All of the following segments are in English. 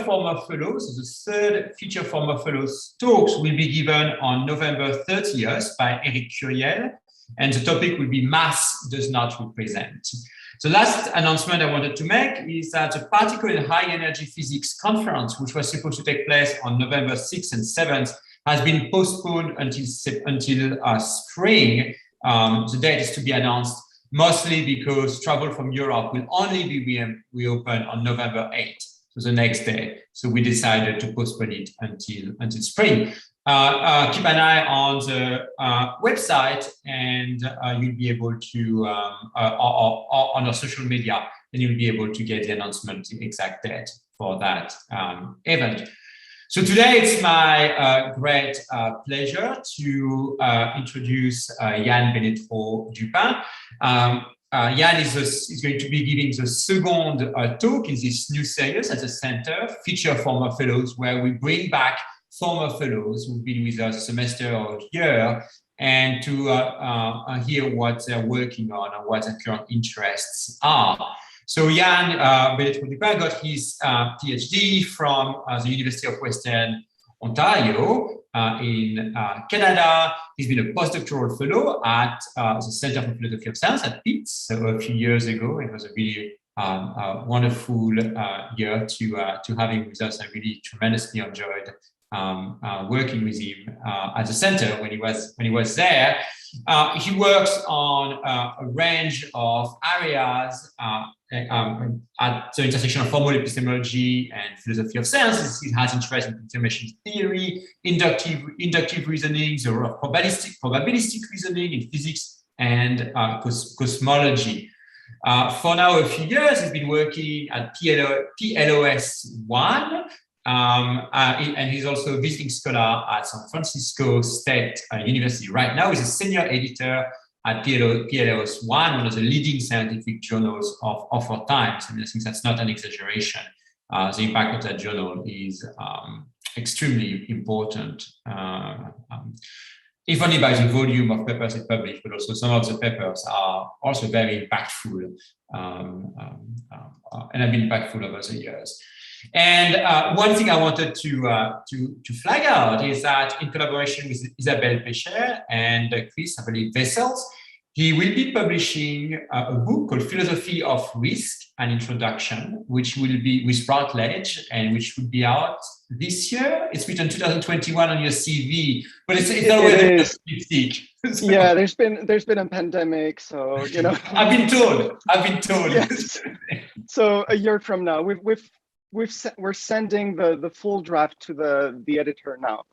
former fellows, the third feature former fellows talks will be given on November 30th by Eric Curiel, and the topic will be Mass Does Not Represent. The last announcement I wanted to make is that the Particle and High Energy Physics Conference, which was supposed to take place on November 6th and 7th, has been postponed until spring. The date is to be announced, mostly because travel from Europe will only be reopened on November 8th, so the next day. So we decided to postpone it until spring. Keep an eye on the website, and you'll be able to, or on our social media, and you'll be able to get the announcement, the exact date for that event. So today it's my great pleasure to introduce Yann Benetreau-Dupin. Yann is going to be giving the second talk in this new series at the center, Feature Former Fellows, where we bring back former fellows who've been with us a semester or a year, and to hear what they're working on and what their current interests are. So Yann Benetreau-Dupin got his PhD from the University of Western Ontario in Canada. He's been a postdoctoral fellow at the Center for Philosophy of Science at Pitt. So a few years ago, it was a really wonderful year to have him with us. I really tremendously enjoyed working with him at the center when he was there. He works on a range of areas at the intersection of formal epistemology and philosophy of science. He has interest in confirmation theory, inductive reasoning, the role of probabilistic reasoning in physics, and cosmology. For now, a few years, he's been working at PLOS ONE, and he's also a visiting scholar at San Francisco State University. Right now, he's a senior editor at PLOS ONE, one of the leading scientific journals of our times. I mean, I think that's not an exaggeration. The impact of that journal is extremely important, if only by the volume of papers it published, but also some of the papers are also very impactful and have been impactful over the years. And one thing I wanted to flag out is that in collaboration with Isabelle Pécher and Chris, I believe, Vessels, he will be publishing a book called Philosophy of Risk, an Introduction, which will be with Routledge and which will be out this year. It's written 2021 on your CV, but it's always a lipstick. So, yeah, there's been a pandemic, so you know. I've been told. Yes. So a year from now, we're sending the full draft to the editor now.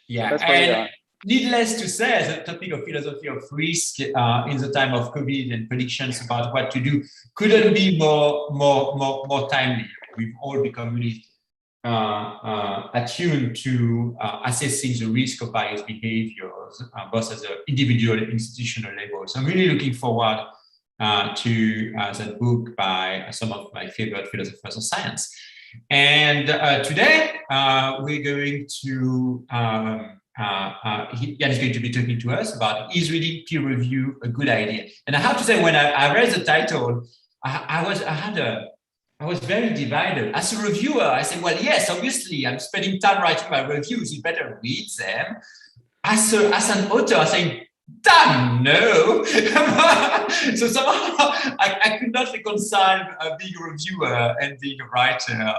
Yeah, that's where we are. Needless to say, the topic of philosophy of risk in the time of COVID and predictions about what to do couldn't be more timely. We've all become really attuned to assessing the risk of various behaviors, both at the individual and institutional level. So I'm really looking forward to that book by some of my favorite philosophers of science. And today we're going to Yann is going to be talking to us about is reading peer review a good idea? And I have to say, when I read the title, I was very divided. As a reviewer, I said, well, yes, obviously, I'm spending time writing my reviews. You better read them. As an author, I think, damn no. So somehow I could not reconcile being a reviewer and being a writer.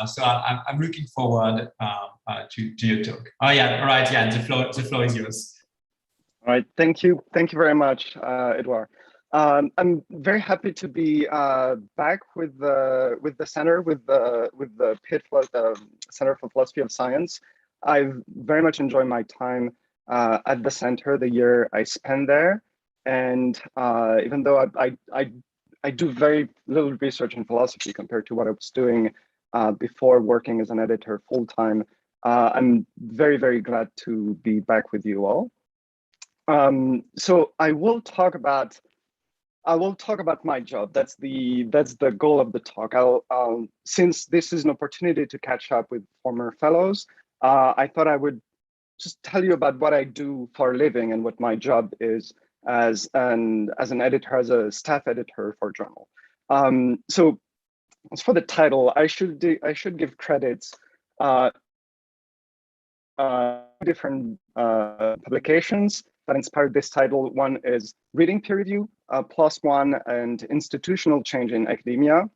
So I'm looking forward to your talk. Oh yeah, all right, Yann, the floor is yours. All right, thank you very much, Edouard. I'm very happy to be back with the center, with the Pitt Center for Philosophy of Science. I've very much enjoyed my time at the center, the year I spent there, and even though I do very little research in philosophy compared to what I was doing before working as an editor full time, I'm very, very glad to be back with you all. So I will talk about my job. That's the goal of the talk. Since this is an opportunity to catch up with former fellows, I thought I would just tell you about what I do for a living and what my job is as an editor, as a staff editor for a journal. So as for the title, I should give credits Uh, different publications that inspired this title. One is Reading Peer Review, PLOS ONE, and Institutional Change in Academia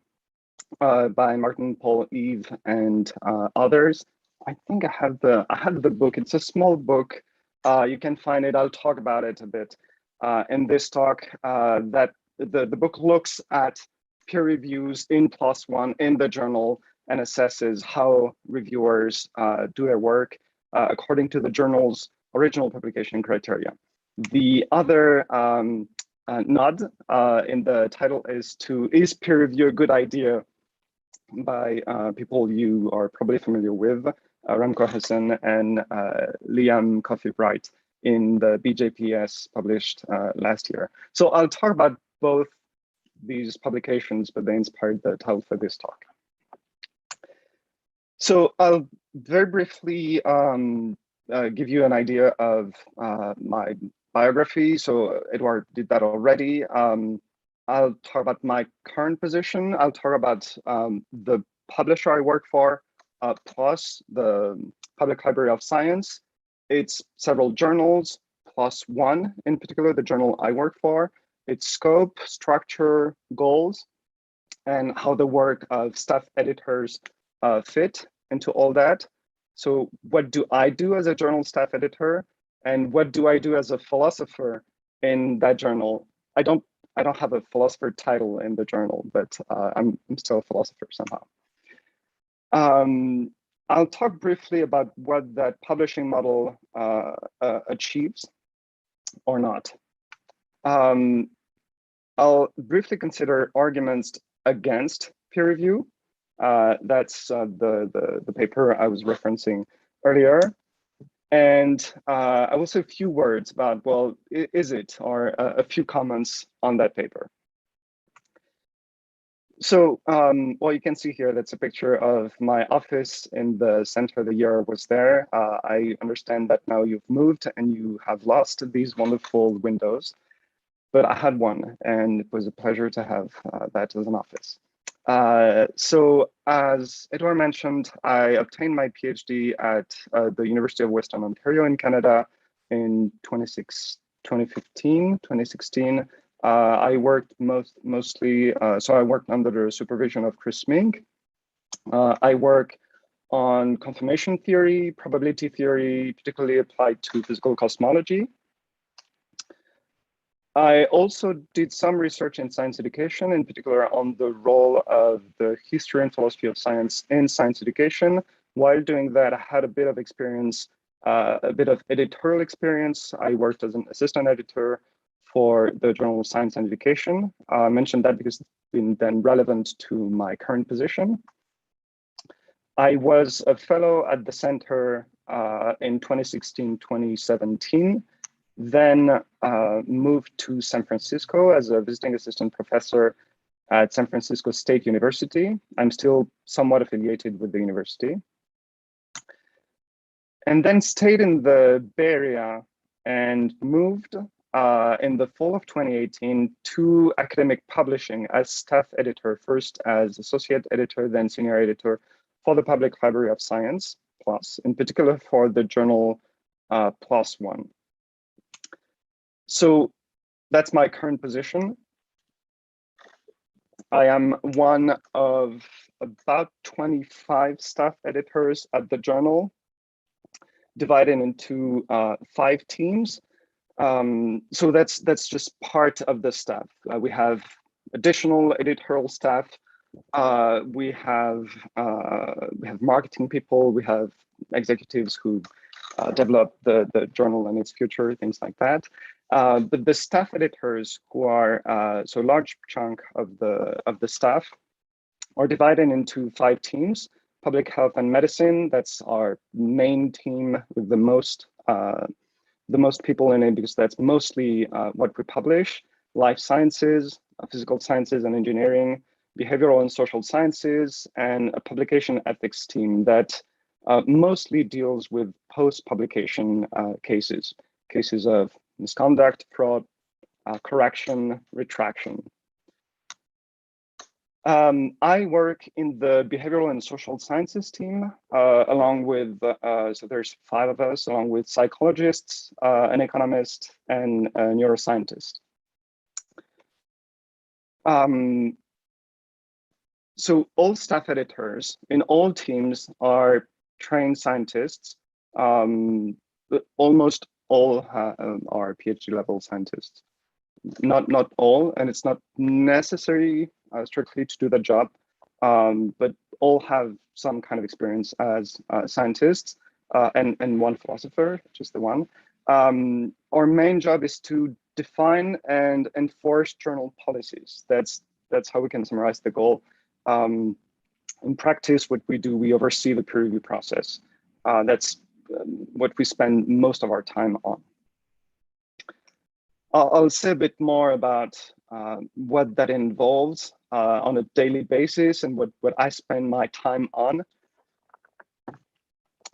by Martin, Paul, Eve, and others. I think I have the book. It's a small book. You can find it. I'll talk about it a bit in this talk. That the book looks at peer reviews in PLOS ONE in the journal and assesses how reviewers do their work according to the journal's original publication criteria. The other nod in the title is peer review a good idea by people you are probably familiar with, Remco Hessen and Liam Coffey-Bright in the BJPS published last year. So I'll talk about both these publications, but they inspired the title for this talk. So I'll very briefly give you an idea of my biography. So Edouard did that already. I'll talk about my current position. I'll talk about the publisher I work for, PLOS, the Public Library of Science. It's several journals, PLOS ONE in particular, the journal I work for. Its scope, structure, goals, and how the work of staff editors fit into all that. So what do I do as a journal staff editor? And what do I do as a philosopher in that journal? I don't have a philosopher title in the journal, but I'm still a philosopher somehow. I'll talk briefly about what that publishing model achieves or not. I'll briefly consider arguments against peer review. That's the paper I was referencing earlier. And I will say a few words about, well, is it, or a few comments on that paper. So, well, you can see here, that's a picture of my office in the center the year I was there. I understand that now you've moved and you have lost these wonderful windows, but I had one, and it was a pleasure to have that as an office. So as Edouard mentioned, I obtained my PhD at the University of Western Ontario in Canada in 2016. I worked mostly, so I worked under the supervision of Chris Mink. I work on confirmation theory, probability theory, particularly applied to physical cosmology. I also did some research in science education, in particular on the role of the history and philosophy of science in science education. While doing that, I had a bit of experience, a bit of editorial experience. I worked as an assistant editor for the Journal of Science and Education. I mentioned that because it's been then relevant to my current position. I was a fellow at the center in 2016-2017. Then moved to San Francisco as a visiting assistant professor at San Francisco State University. I'm still somewhat affiliated with the university. And then stayed in the Bay Area and moved in the fall of 2018 to academic publishing as staff editor, first as associate editor, then senior editor for the Public Library of Science, PLOS, in particular for the journal PLOS ONE. So that's my current position. I am one of about 25 staff editors at the journal, divided into 5 teams. So that's just part of the staff. We have additional editorial staff. We have marketing people. We have executives who develop the journal and its future, things like that. But the staff editors, who are so a large chunk of the staff, are divided into 5 teams. Public health and medicine, that's our main team with the most people in it, because that's mostly what we publish. Life sciences, physical sciences and engineering, behavioral and social sciences, and a publication ethics team that mostly deals with post-publication cases of misconduct, fraud, correction, retraction. I work in the behavioral and social sciences team, along with, so there's 5 of us, along with psychologists, an economist, and a neuroscientist. So all staff editors in all teams are trained scientists. But almost all are PhD level scientists. Not all, and it's not necessary strictly to do the job, but all have some kind of experience as scientists, and one philosopher, just the one. Our main job is to define and enforce journal policies. That's how we can summarize the goal. In practice, what we do, we oversee the peer review process. That's what we spend most of our time on. I'll say a bit more about what that involves on a daily basis and what I spend my time on.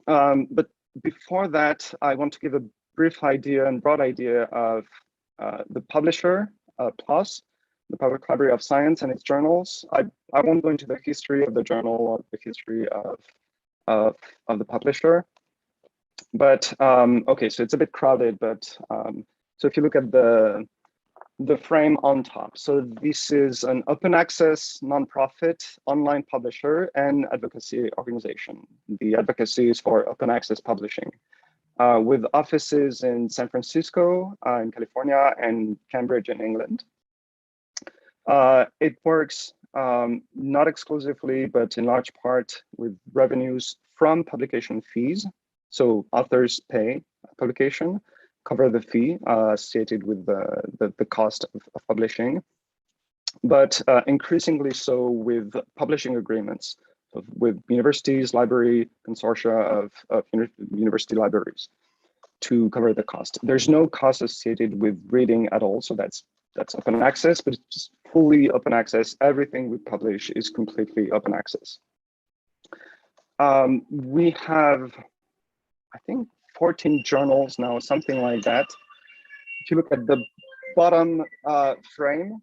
But before that, I want to give a brief idea and broad idea of the publisher, PLOS, the Public Library of Science and its journals. I won't go into the history of the journal or the history of the publisher. But okay, so it's a bit crowded, but so if you look at the frame on top, so this is an open access nonprofit online publisher and advocacy organization. The advocacy is for open access publishing, with offices in San Francisco, in California, and Cambridge in England. It works not exclusively, but in large part with revenues from publication fees. So authors pay publication, cover the fee associated with the cost of publishing, but increasingly so with publishing agreements with universities, library consortia of university libraries to cover the cost. There's no cost associated with reading at all, so that's open access, but it's just fully open access. Everything we publish is completely open access. We have, I think, 14 journals now, something like that. If you look at the bottom frame,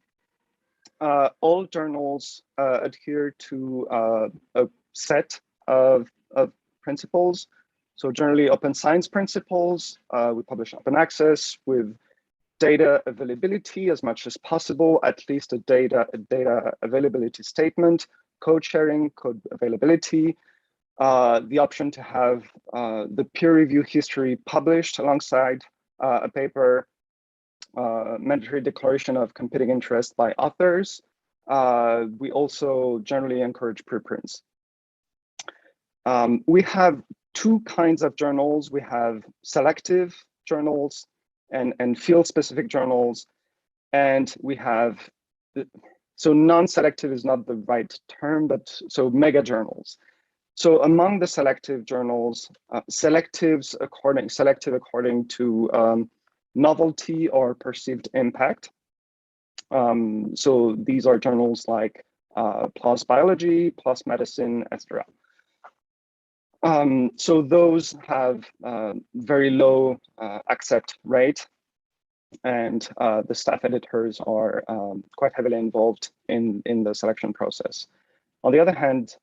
all journals adhere to a set of principles. So generally open science principles, we publish open access with data availability as much as possible, at least a data availability statement, code sharing, code availability, the option to have the peer review history published alongside a paper, mandatory declaration of competing interest by authors. We also generally encourage preprints. We have 2 kinds of journals. We have selective journals and field-specific journals, and we have, so non-selective is not the right term, but so mega journals. So among the selective journals, selective according to novelty or perceived impact. So these are journals like PLOS Biology, PLOS Medicine, etc. So those have very low accept rate, and the staff editors are quite heavily involved in the selection process. On the other hand,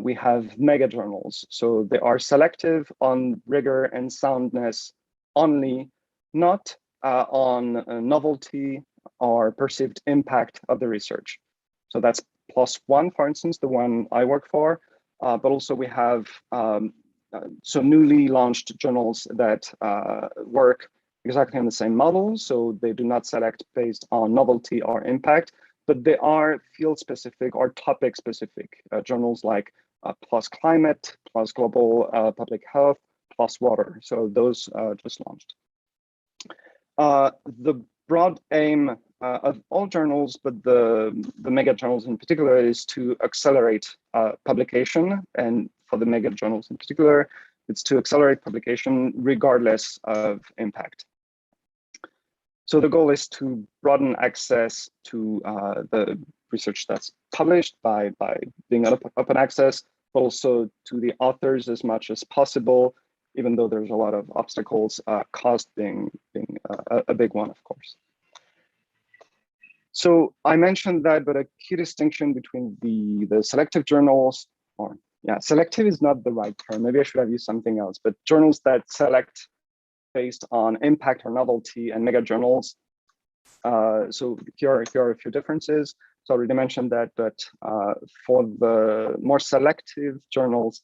we have mega journals. So they are selective on rigor and soundness only, not on novelty or perceived impact of the research. So that's PLOS ONE, for instance, the one I work for. But also we have so newly launched journals that work exactly on the same model. So they do not select based on novelty or impact, but they are field-specific or topic-specific journals like PLOS Climate, PLOS Global Public Health, PLOS Water. So those just launched. The broad aim of all journals, but the mega journals in particular, is to accelerate publication. And for the mega journals in particular, it's to accelerate publication regardless of impact. So the goal is to broaden access to the research that's published by being open access, but also to the authors as much as possible, even though there's a lot of obstacles, cost being a big one, of course. So I mentioned that, but a key distinction between the selective journals, or yeah, selective is not the right term. Maybe I should have used something else, but journals that select based on impact or novelty and mega journals. So here are a few differences. So I already mentioned that, but for the more selective journals,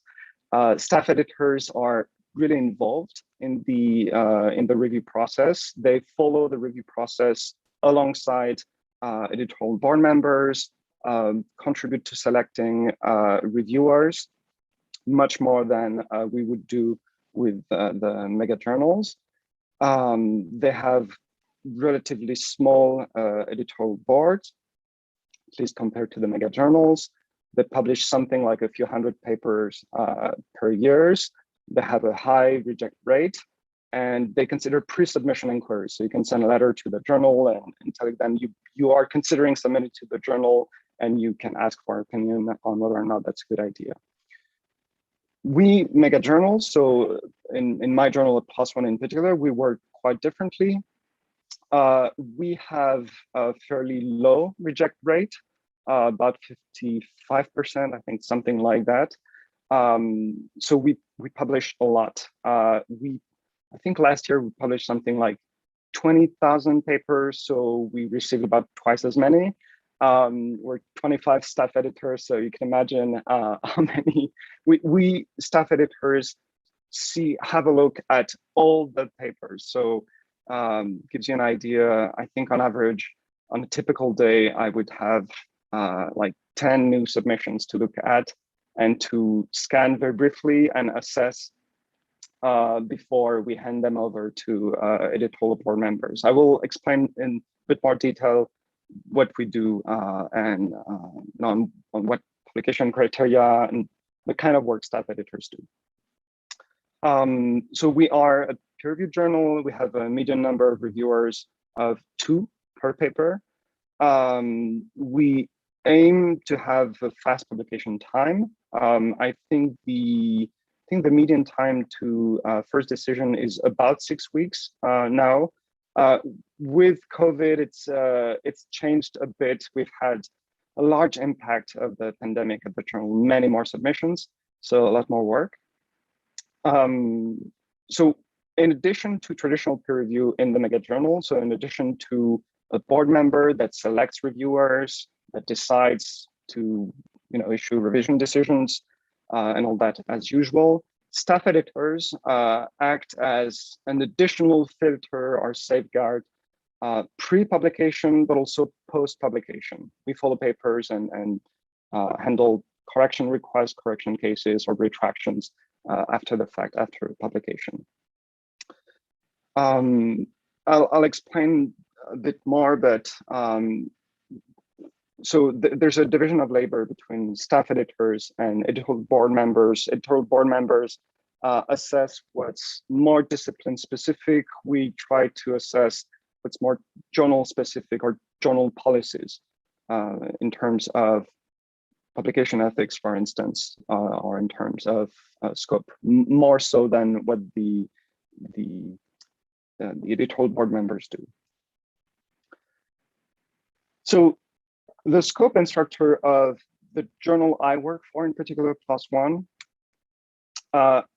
staff editors are really involved in the review process. They follow the review process alongside editorial board members, contribute to selecting reviewers, much more than we would do with the mega journals. They have relatively small editorial boards, at least compared to the mega journals. They publish something like a few hundred papers per year. They have a high reject rate, and they consider pre-submission inquiries. So you can send a letter to the journal and tell them you are considering submitting to the journal, and you can ask for opinion on whether or not that's a good idea. We mega journals, so in my journal at PLOS ONE in particular, we work quite differently. We have a fairly low reject rate, about 55%, I think, something like that. So we publish a lot. I think last year we published something like 20,000 papers, so we received about twice as many. We're 25 staff editors, so you can imagine how many we staff editors have a look at all the papers. So gives you an idea. I think on average, on a typical day, I would have like 10 new submissions to look at and to scan very briefly and assess before we hand them over to editorial board members. I will explain in a bit more detail what we do and on what publication criteria and the kind of work staff editors do. So we are a peer-reviewed journal. We have a median number of reviewers of 2 per paper. We aim to have a fast publication time. I think the median time to first decision is about 6 weeks now. With COVID, it's changed a bit. We've had a large impact of the pandemic at the journal, many more submissions, so a lot more work. So in addition to traditional peer review in the mega journal, so in addition to a board member that selects reviewers, that decides to issue revision decisions and all that as usual, staff editors act as an additional filter or safeguard pre-publication, but also post-publication. We follow papers and handle correction requests, correction cases, or retractions after the fact, after publication. I'll explain a bit more, but so there's a division of labor between staff editors and editorial board members. Editorial board members assess what's more discipline specific. We try to assess what's more journal specific or journal policies in terms of publication ethics, for instance, or in terms of scope, more so than what the editorial board members do. So the scope instructor of the journal I work for, in particular, PLOS ONE.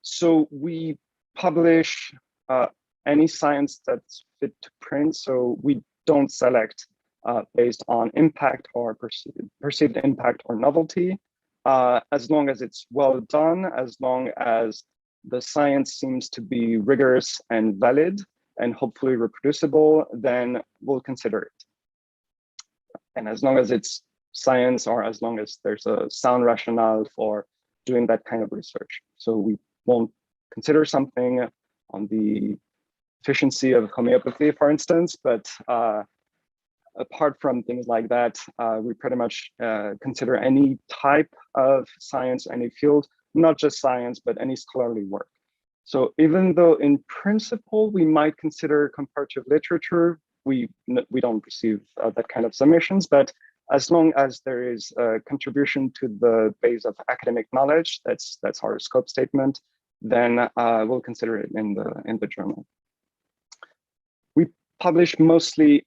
So we publish any science that's fit to print. So we don't select based on impact or perceived impact or novelty. As long as it's well done, as long as the science seems to be rigorous and valid and hopefully reproducible, then we'll consider it. And as long as it's science, or as long as there's a sound rationale for doing that kind of research. So we won't consider something on the efficiency of homeopathy, for instance, but apart from things like that, we pretty much consider any type of science, any field, not just science, but any scholarly work. So even though in principle, we might consider comparative literature, we don't receive that kind of submissions, but as long as there is a contribution to the base of academic knowledge, that's our scope statement, then we'll consider it in the journal. We publish mostly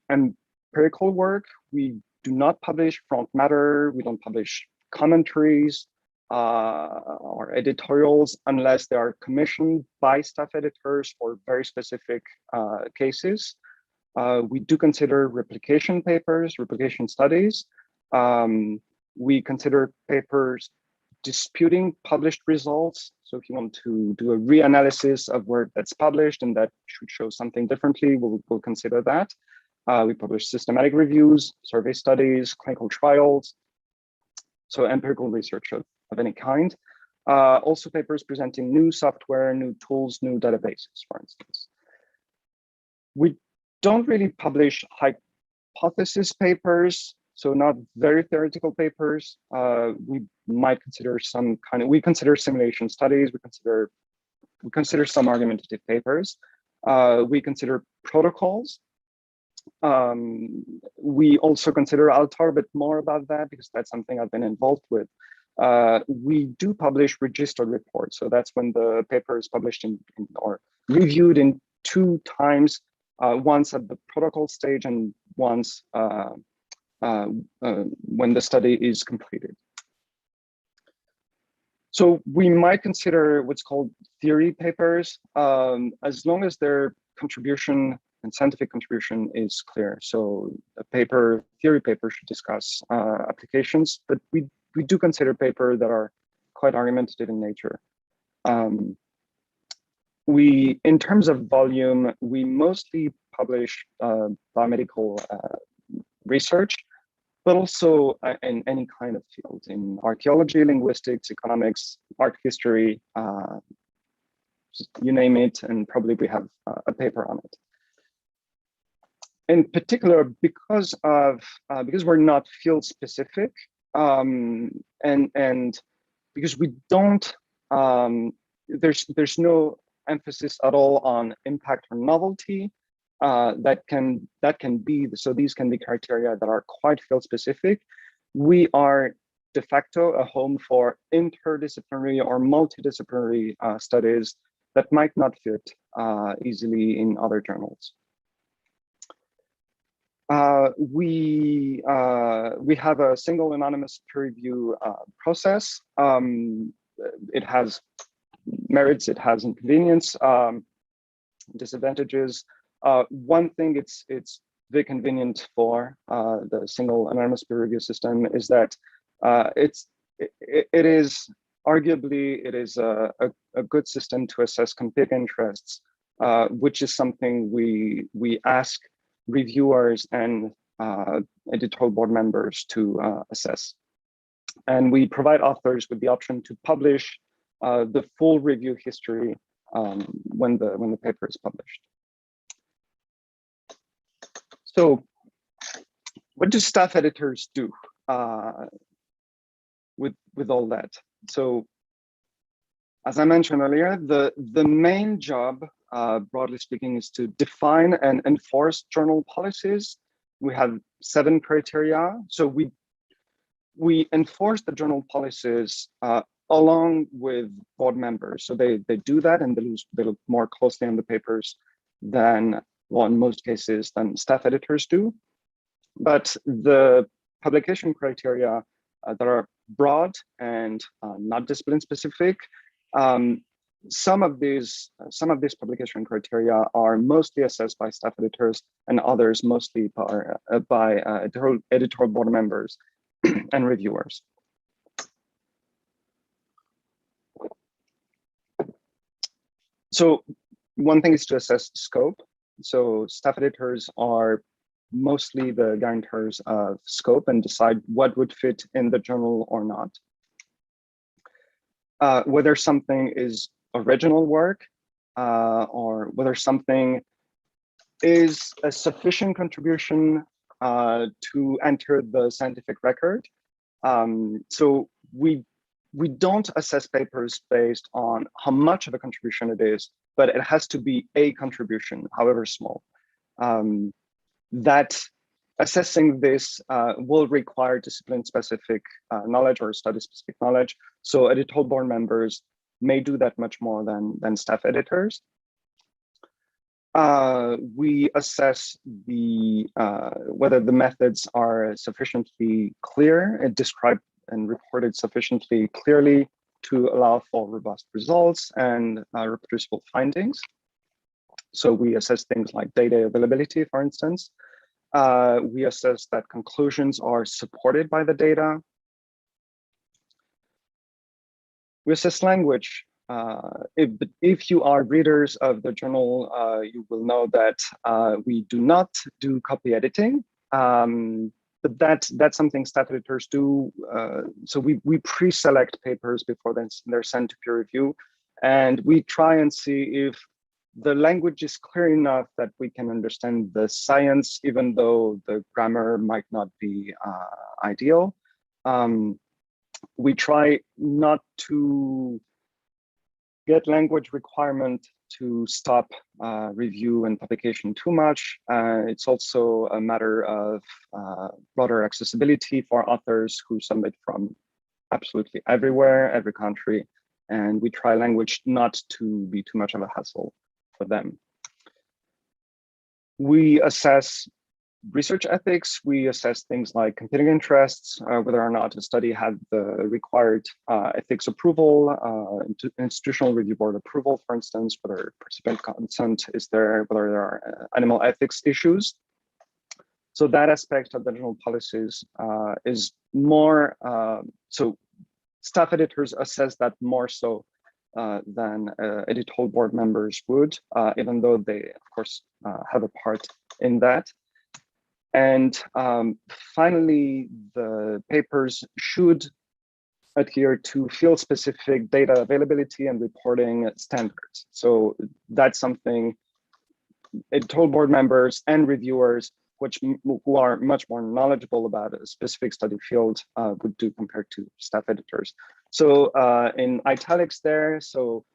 empirical work, we do not publish front matter, we don't publish commentaries or editorials unless they are commissioned by staff editors for very specific cases. We do consider replication papers, replication studies. We consider papers disputing published results. So if you want to do a reanalysis of work that's published and that should show something differently, we'll consider that. We publish systematic reviews, survey studies, clinical trials, so empirical research of any kind. Also papers presenting new software, new tools, new databases, for instance. We don't really publish hypothesis papers, so not very theoretical papers. We might consider some kind of, we consider simulation studies, we consider some argumentative papers. We consider protocols. We also consider, I'll talk a bit more about that because that's something I've been involved with. We do publish registered reports. So that's when the paper is published or reviewed in 2 times, once at the protocol stage and once when the study is completed. So we might consider what's called theory papers, as long as their contribution and scientific contribution is clear. So a theory paper should discuss applications, but we do consider papers that are quite argumentative in nature. In terms of volume, we mostly publish biomedical research, but also in any kind of field, in archaeology, linguistics, economics, art history, you name it, and probably we have a paper on it. In particular, because we're not field specific, and because we don't, there's no emphasis at all on impact or novelty. That can be, so these can be criteria that are quite field specific. We are de facto a home for interdisciplinary or multidisciplinary studies that might not fit easily in other journals. We have a single anonymous peer review process. It has merits, it has inconvenience, disadvantages. One thing it's very convenient for the single anonymous peer review system is that it is arguably a good system to assess conflict interests, which is something we ask reviewers and editorial board members to assess. And we provide authors with the option to publish the full review history when the paper is published. So what do staff editors do with all that? So as I mentioned earlier, the main job, broadly speaking, is to define and enforce journal policies. We have 7 criteria. So we enforce the journal policies along with board members. So they do that and they look more closely on the papers than, well, in most cases, than staff editors do. But the publication criteria that are broad and not discipline specific, some of these publication criteria are mostly assessed by staff editors and others mostly by editorial board members and reviewers. So one thing is to assess scope. So staff editors are mostly the guarantors of scope and decide what would fit in the journal or not. Whether something is original work or whether something is a sufficient contribution to enter the scientific record. So we don't assess papers based on how much of a contribution it is, but it has to be a contribution, however small. That assessing this will require discipline-specific knowledge or study-specific knowledge. So editorial board members may do that much more than staff editors. We assess whether the methods are sufficiently clear and described and reported sufficiently clearly to allow for robust results and reproducible findings. So we assess things like data availability, for instance. We assess that conclusions are supported by the data. We assess language. If you are readers of the journal, you will know that we do not do copy editing, but that's something staff editors do. So we pre-select papers before they're sent to peer review, and we try and see if the language is clear enough that we can understand the science, even though the grammar might not be ideal. We try not to get language requirement to stop review and publication too much. It's also a matter of broader accessibility for authors who submit from absolutely everywhere, every country. And we try language not to be too much of a hassle for them. We assess research ethics. We assess things like competing interests, whether or not a study had the required ethics approval, institutional review board approval, for instance, whether participant consent is there, whether there are animal ethics issues. So that aspect of the general policies is more, so staff editors assess that more so than editorial board members would, even though they, of course, have a part in that. And finally, the papers should adhere to field-specific data availability and reporting standards. So that's something editorial board members and reviewers, who are much more knowledgeable about a specific study field, would do compared to staff editors. So in italics there, so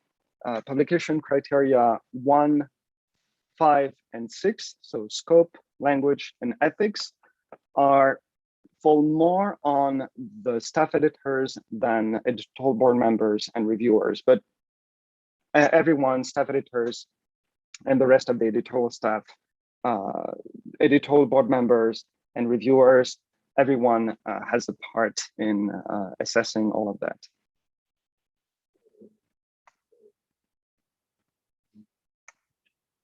publication criteria 1, 5, and 6, so scope, language, and ethics, fall more on the staff editors than editorial board members and reviewers. But everyone, staff editors, and the rest of the editorial staff, editorial board members and reviewers, everyone has a part in assessing all of that.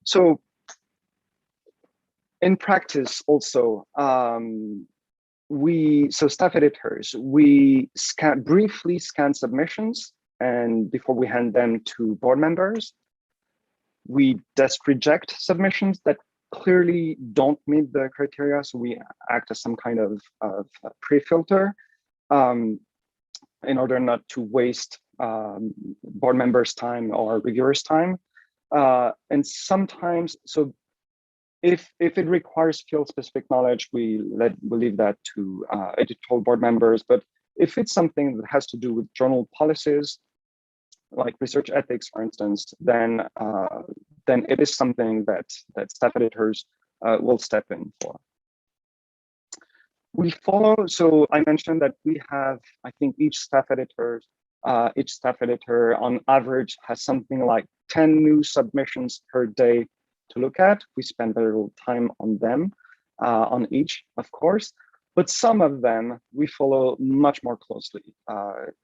So in practice also, so staff editors, we briefly scan submissions, and before we hand them to board members, we just reject submissions that clearly don't meet the criteria. So we act as some kind of pre-filter in order not to waste board members' time or reviewers' time. And sometimes, so if it requires field-specific knowledge, we leave that to editorial board members. But if it's something that has to do with journal policies, like research ethics, for instance, then it is something that staff editors will step in for. We follow, so I mentioned that we have, I think each staff editor on average has something like 10 new submissions per day to look at. We spend very little time on them, on each, of course, but some of them we follow much more closely.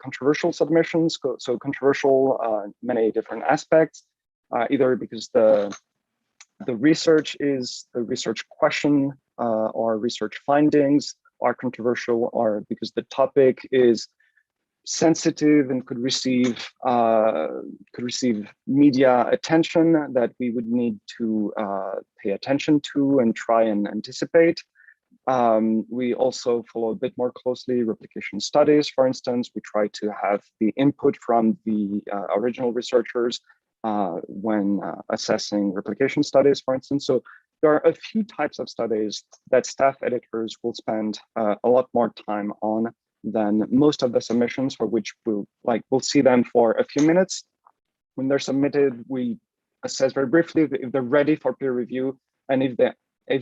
Controversial submissions, so controversial many different aspects, either because the research question or research findings are controversial, or because the topic is sensitive and could receive media attention that we would need to pay attention to and try and anticipate. We also follow a bit more closely replication studies, for instance. We try to have the input from the original researchers when assessing replication studies, for instance. So there are a few types of studies that staff editors will spend a lot more time on than most of the submissions, for which we'll see them for a few minutes. When they're submitted, we assess very briefly if they're ready for peer review, and if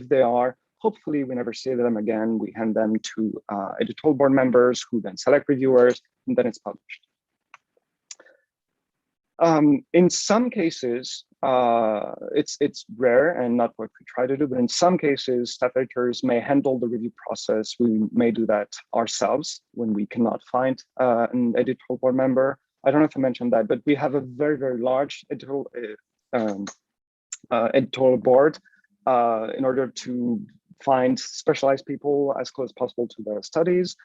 they are, hopefully we never see them again. We hand them to editorial board members, who then select reviewers, and then it's published. In some cases, it's rare and not what we try to do, but in some cases, staff editors may handle the review process. We may do that ourselves when we cannot find an editorial board member. I don't know if I mentioned that, but we have a very, very large editorial board in order to find specialized people as close as possible to the studies,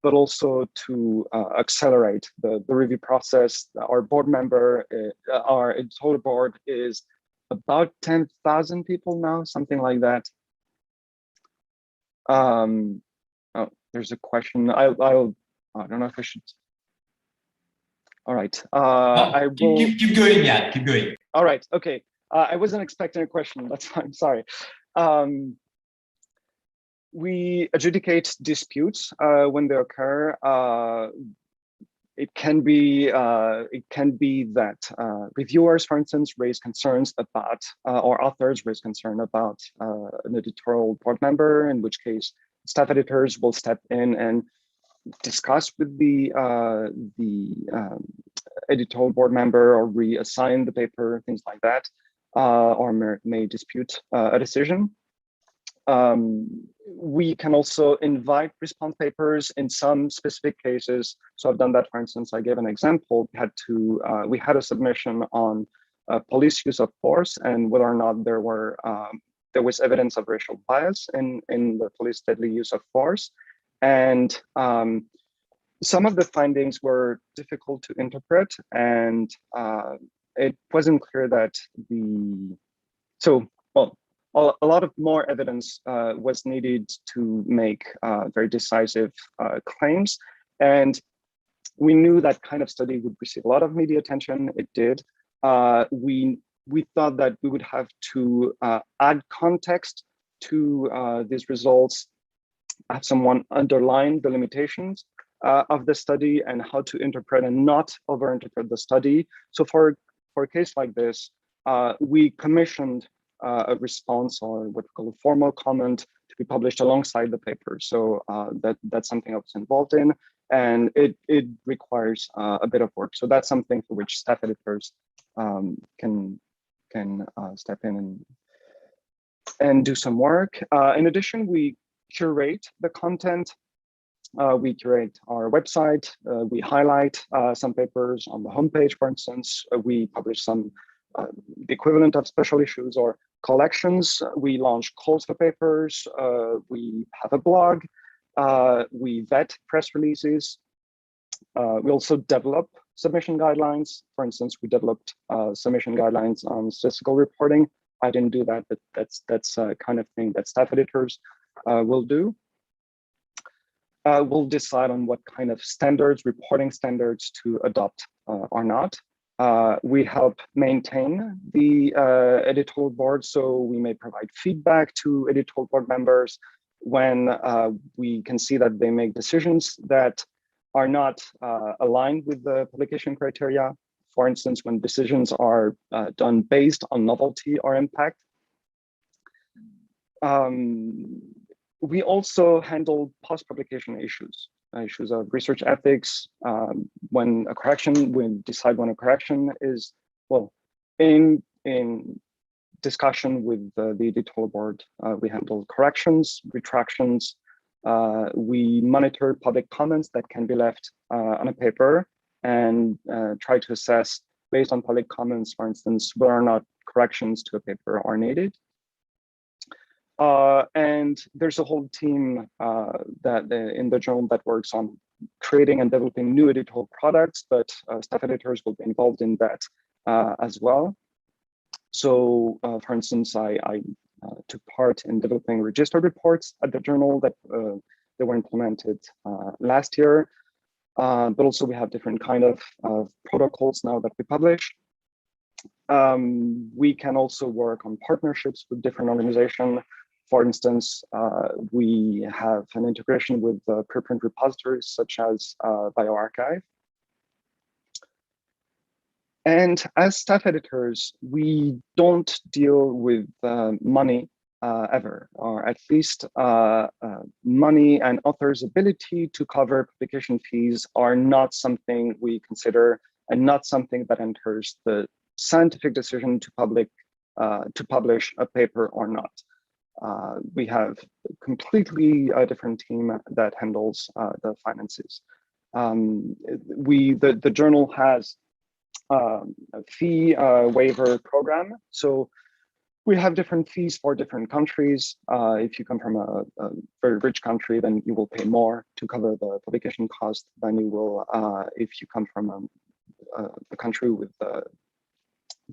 but also to accelerate the review process. Our board member, our editorial board is about 10,000 people now, something like that. Oh, there's a question. I don't know if I should. All right. I will keep going, Yann. Keep going. All right. Okay. I wasn't expecting a question. That's why I'm sorry. We adjudicate disputes when they occur. It can be that reviewers, for instance, raise concerns about, or authors raise concern about an editorial board member, in which case staff editors will step in and discuss with the editorial board member or reassign the paper, things like that, or may dispute a decision. We can also invite response papers in some specific cases. So I've done that, for instance. I gave an example. We had a submission on police use of force and whether or not there was evidence of racial bias in the police deadly use of force. And some of the findings were difficult to interpret, and it wasn't clear that a lot of more evidence was needed to make very decisive claims. And we knew that kind of study would receive a lot of media attention. It did. We thought that we would have to add context to these results, have someone underline the limitations of the study and how to interpret and not overinterpret the study. So for a case like this, we commissioned a response, or what we call a formal comment, to be published alongside the paper. So that's something I was involved in, and it requires a bit of work. So that's something for which staff editors can step in and do some work. In addition, we curate the content. We curate our website. We highlight some papers on the homepage, for instance. We publish some the equivalent of special issues or collections. We launch calls for papers. We have a blog. We vet press releases. We also develop submission guidelines. For instance, we developed submission guidelines on statistical reporting. I didn't do that, but that's a kind of thing that staff editors will do. We'll decide on what kind of standards, reporting standards to adopt or not. We help maintain the editorial board, so we may provide feedback to editorial board members when we can see that they make decisions that are not aligned with the publication criteria. For instance, when decisions are done based on novelty or impact. We also handle post-publication issues of research ethics. When a correction, we decide when a correction is, well, in discussion with the editorial board, we handle corrections, retractions. We monitor public comments that can be left on a paper and try to assess, based on public comments, for instance, whether or not corrections to a paper are needed. And there's a whole team in the journal that works on creating and developing new editorial products, but staff editors will be involved in that as well. So, for instance, I took part in developing registered reports at the journal that they were implemented last year. But also we have different kind of protocols now that we publish. We can also work on partnerships with different organizations. For instance, we have an integration with preprint repositories such as bioRxiv. And as staff editors, we don't deal with money ever, or at least money and authors' ability to cover publication fees are not something we consider and not something that enters the scientific decision to publish a paper or not. We have a completely different team that handles the finances. The journal has a fee waiver program. So we have different fees for different countries. If you come from a very rich country, then you will pay more to cover the publication cost than you will if you come from a country with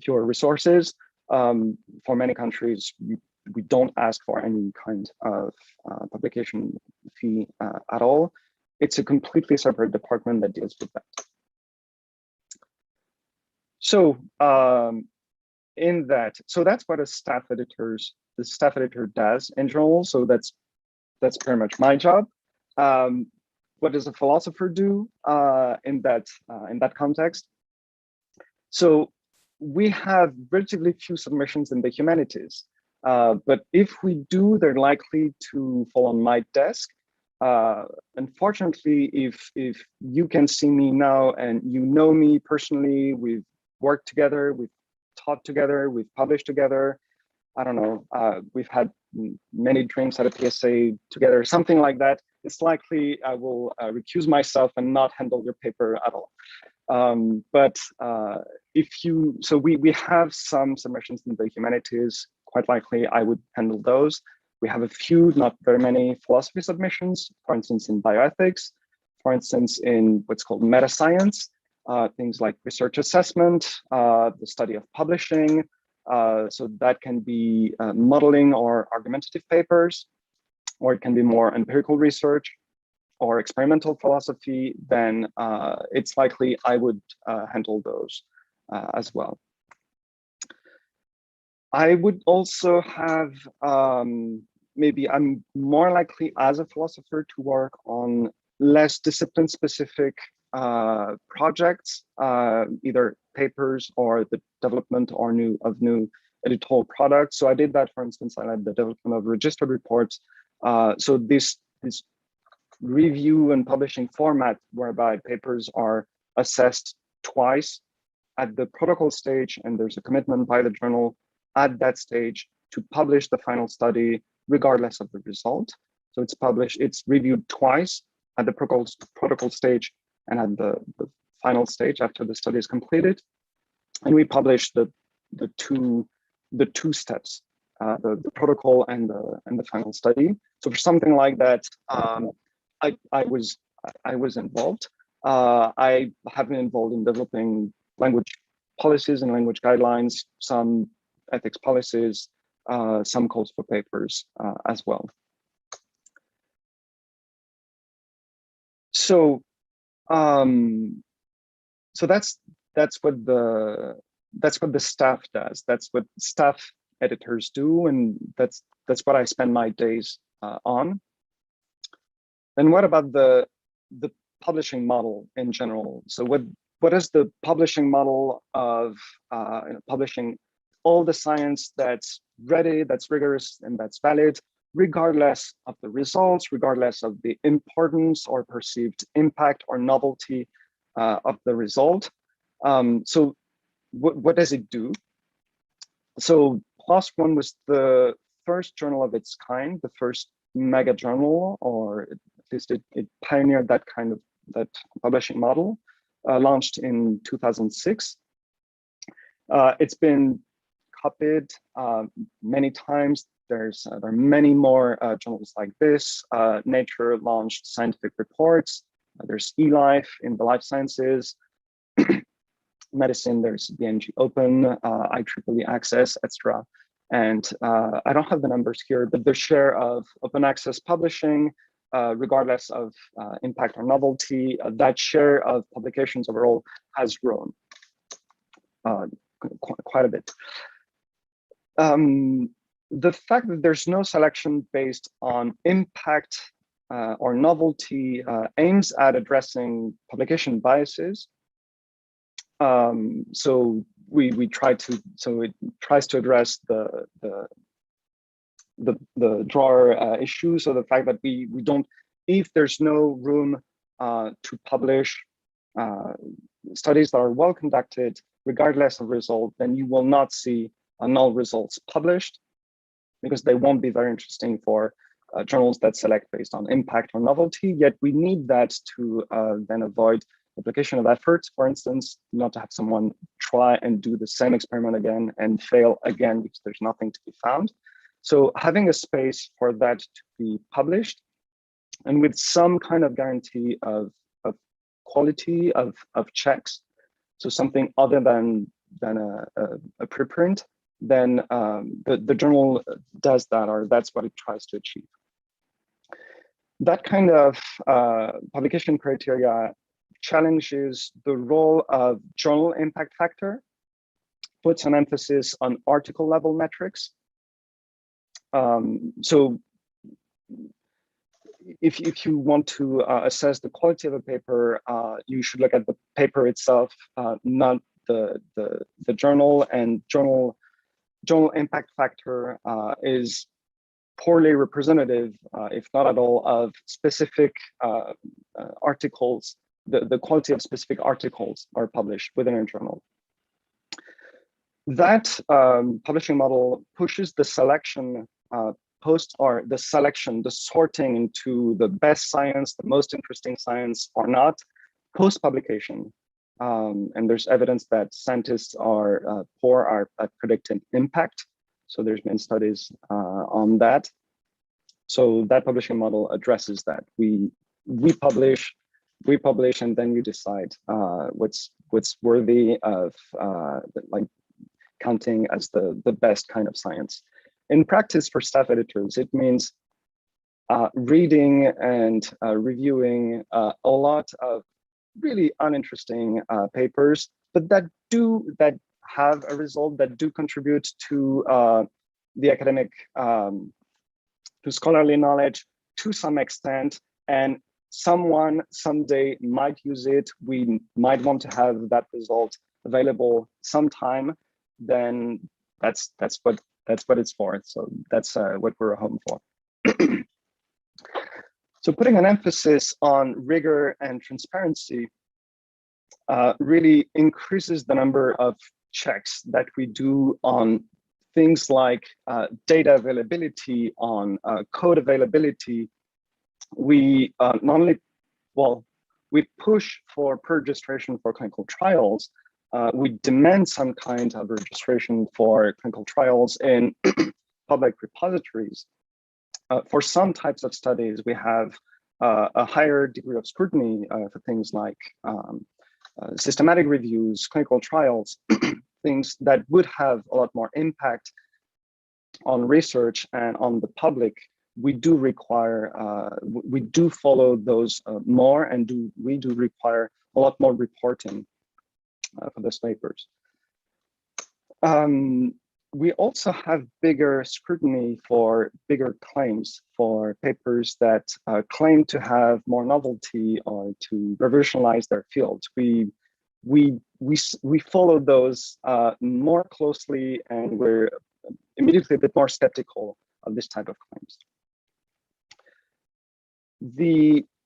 fewer resources. For many countries, we don't ask for any kind of publication fee at all. It's a completely separate department that deals with that. So that's what the staff editor does in general. So that's pretty much my job. What does a philosopher do in that context? So we have relatively few submissions in the humanities, but if we do, they're likely to fall on my desk. Unfortunately, if you can see me now and you know me personally, we've worked together, we've taught together, we've published together. I don't know, we've had many drinks at a PSA together, something like that. It's likely I will recuse myself and not handle your paper at all. But we have some submissions in the humanities. Quite likely I would handle those. We have a few, not very many, philosophy submissions, for instance, in bioethics, for instance, in what's called meta-science, things like research assessment, the study of publishing. So that can be modeling or argumentative papers, or it can be more empirical research or experimental philosophy. Then it's likely I would handle those as well. I would also have, maybe I'm more likely as a philosopher to work on less discipline-specific projects, either papers or the development or new editorial products. So I did that, for instance, I led the development of registered reports. So this review and publishing format whereby papers are assessed twice at the protocol stage, and there's a commitment by the journal at that stage to publish the final study regardless of the result. So it's reviewed twice at the protocol stage and at the final stage after the study is completed. And we publish the two steps, the protocol and the final study. So for something like that, I was involved. I have been involved in developing language policies and language guidelines, some ethics policies, some calls for papers as well. So that's what the staff does. That's what staff editors do, and that's what I spend my days on. And what about the publishing model in general? So what is the publishing model of publishing all the science that's ready, that's rigorous, and that's valid, regardless of the results, regardless of the importance or perceived impact or novelty of the result. So what does it do? So PLOS ONE was the first journal of its kind, the first mega journal, or at least it pioneered that publishing model, launched in 2006. It's been copied many times. There are many more journals like this. Nature launched scientific reports. There's eLife in the life sciences. Medicine, there's BNG Open, IEEE Access, etc. And I don't have the numbers here, but the share of open access publishing, regardless of impact or novelty, that share of publications overall has grown quite a bit. The fact that there's no selection based on impact or novelty aims at addressing publication biases. So we try to, so it tries to address the drawer issue. So the fact that we don't, if there's no room to publish studies that are well conducted, regardless of result, then you will not see null results published, because they won't be very interesting for journals that select based on impact or novelty. Yet we need that to then avoid duplication of efforts, for instance, not to have someone try and do the same experiment again and fail again because there's nothing to be found. So having a space for that to be published, and with some kind of guarantee of quality of checks, so something other than a preprint, then the journal does that, or that's what it tries to achieve. That kind of publication criteria challenges the role of journal impact factor, puts an emphasis on article level metrics. So if you want to assess the quality of a paper, you should look at the paper itself, not the journal. And journal impact factor is poorly representative, if not at all, of specific articles. The quality of specific articles are published within a journal. That publishing model pushes the selection the sorting into the best science, the most interesting science or not, post-publication. And there's evidence that scientists are poor at predicting impact. So there's been studies on that. So that publishing model addresses that. We publish, and then you decide what's worthy of like counting as the best kind of science. In practice, for staff editors, it means reading and reviewing a lot of really uninteresting papers, but that have a result, that do contribute to the academic, to scholarly knowledge to some extent, and someone someday might use it. We might want to have that result available sometime. Then that's what it's for. So that's what we're home for. So putting an emphasis on rigor and transparency really increases the number of checks that we do on things like data availability, on code availability. We not only, well, we push for pre-registration for clinical trials. We demand some kind of registration for clinical trials in public repositories. For some types of studies, we have a higher degree of scrutiny for things like systematic reviews, clinical trials, things that would have a lot more impact on research and on the public. We do require, we do follow those more, and we do require a lot more reporting for those papers. We also have bigger scrutiny for bigger claims, for papers that claim to have more novelty or to revolutionize their field. We follow those more closely, and we're immediately a bit more skeptical of this type of claims.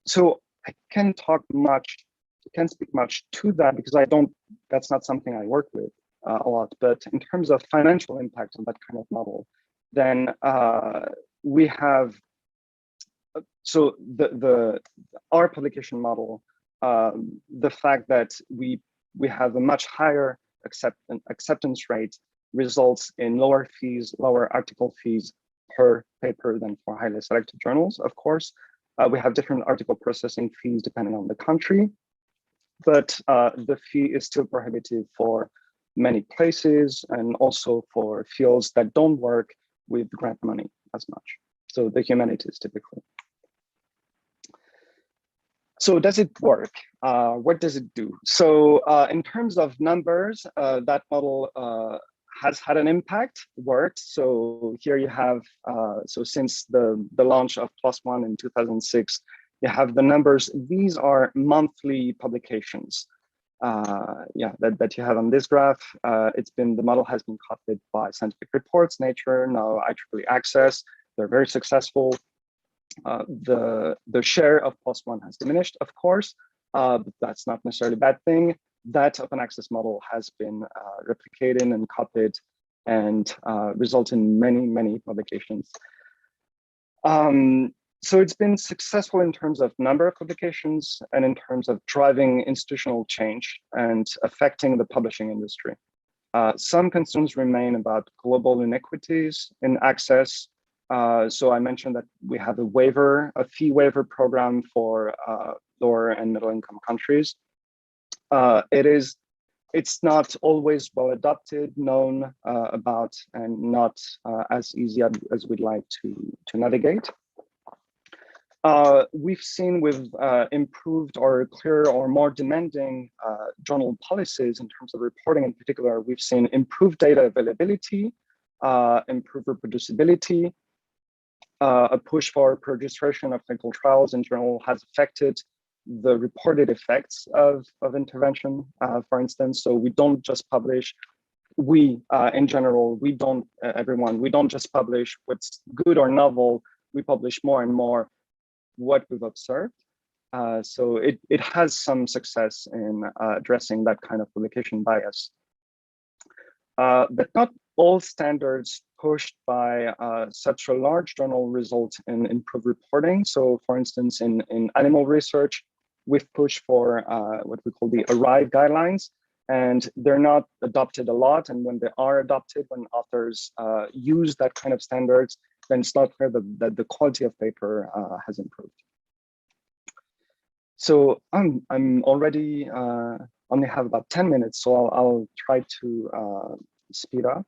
So I can't speak much to that because that's not something I work with a lot. But in terms of financial impact of that kind of model, then we have, so our publication model, the fact that we have a much higher acceptance rate results in lower fees, lower article fees per paper than for highly selected journals, of course. We have different article processing fees depending on the country, but the fee is still prohibitive for many places and also for fields that don't work with grant money as much. So the humanities typically. So does it work? What does it do? So in terms of numbers, that model has had an impact, worked. So here you have, so since the launch of PLOS ONE in 2006, you have the numbers. These are monthly publications. That you have on this graph. The model has been copied by Scientific Reports, Nature, now IEEE Access. They're very successful. The share of PLOS ONE has diminished, of course, but that's not necessarily a bad thing. that open access model has been replicated and copied and result in many, many publications. So it's been successful in terms of number of publications and in terms of driving institutional change and affecting the publishing industry. Some concerns remain about global inequities in access. So I mentioned that we have a fee waiver program for lower and middle income countries. It's not always well adopted, known about, and not as easy as we'd like to navigate. We've seen with improved or clearer or more demanding journal policies in terms of reporting in particular, we've seen improved data availability, improved reproducibility, a push for registration of clinical trials in general has affected the reported effects of intervention, for instance. So we don't just publish, in general, we don't just publish what's good or novel, we publish more and more what we've observed. So it has some success in addressing that kind of publication bias. But not all standards pushed by such a large journal result in improved reporting. So for instance, in animal research, we've pushed for what we call the ARRIVE guidelines, and they're not adopted a lot. And when they are adopted, when authors use that kind of standards, then it's not clear that the quality of paper has improved. So I'm already only have about 10 minutes, so I'll try to speed up.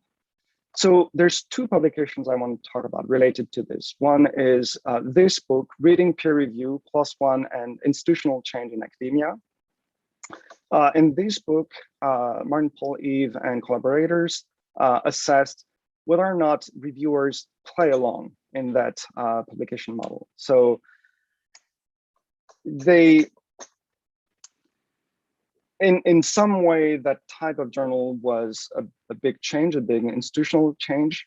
So there's two publications I want to talk about related to this. One is this book, Reading Peer Review, PLOS ONE and Institutional Change in Academia. In this book, Martin, Paul, Eve, and collaborators assessed whether or not reviewers play along in that publication model. So they, in some way, that type of journal was a big change, a big institutional change.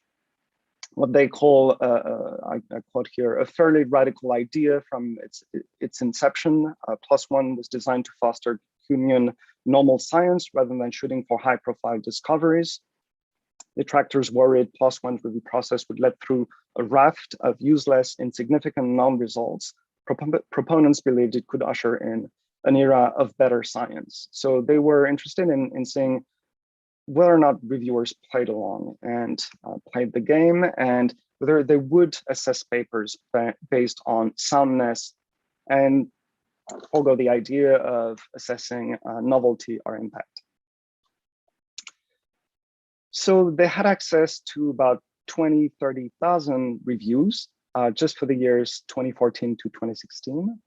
What they call, I quote here, a fairly radical idea from its inception. PLOS ONE was designed to foster Kuhnian normal science rather than shooting for high-profile discoveries. Detractors worried PLOS ONE's review process would lead through a raft of useless, insignificant non-results. Proponents believed it could usher in an era of better science. So they were interested in seeing whether or not reviewers played along and played the game, and whether they would assess papers based on soundness and forego the idea of assessing novelty or impact. So they had access to about 30,000 reviews just for the years 2014 to 2016.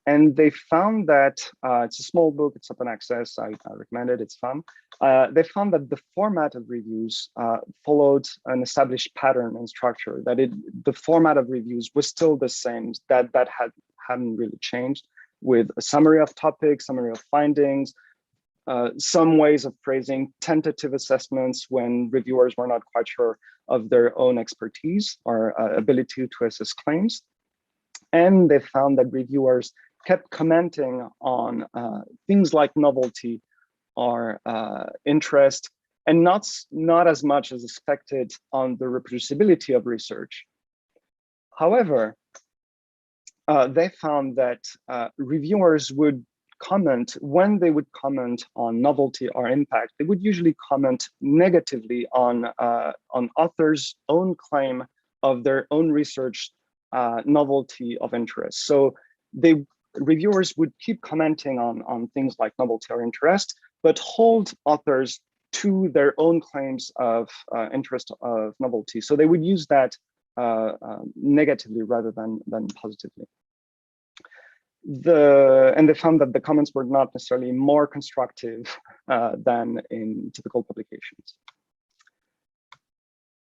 And they found that, it's a small book, it's open access, I recommend it, it's fun. They found that the format of reviews followed an established pattern and structure, that the format of reviews was still the same, that hadn't really changed, with a summary of topics, summary of findings, some ways of phrasing tentative assessments when reviewers were not quite sure of their own expertise or ability to assess claims. And they found that reviewers kept commenting on things like novelty or interest, and not as much as expected on the reproducibility of research. However, they found that reviewers would comment, when they would comment on novelty or impact, they would usually comment negatively on authors' own claim of their own research novelty of interest. So reviewers would keep commenting on things like novelty or interest, but hold authors to their own claims of interest of novelty. So they would use that negatively rather than positively. And they found that the comments were not necessarily more constructive than in typical publications.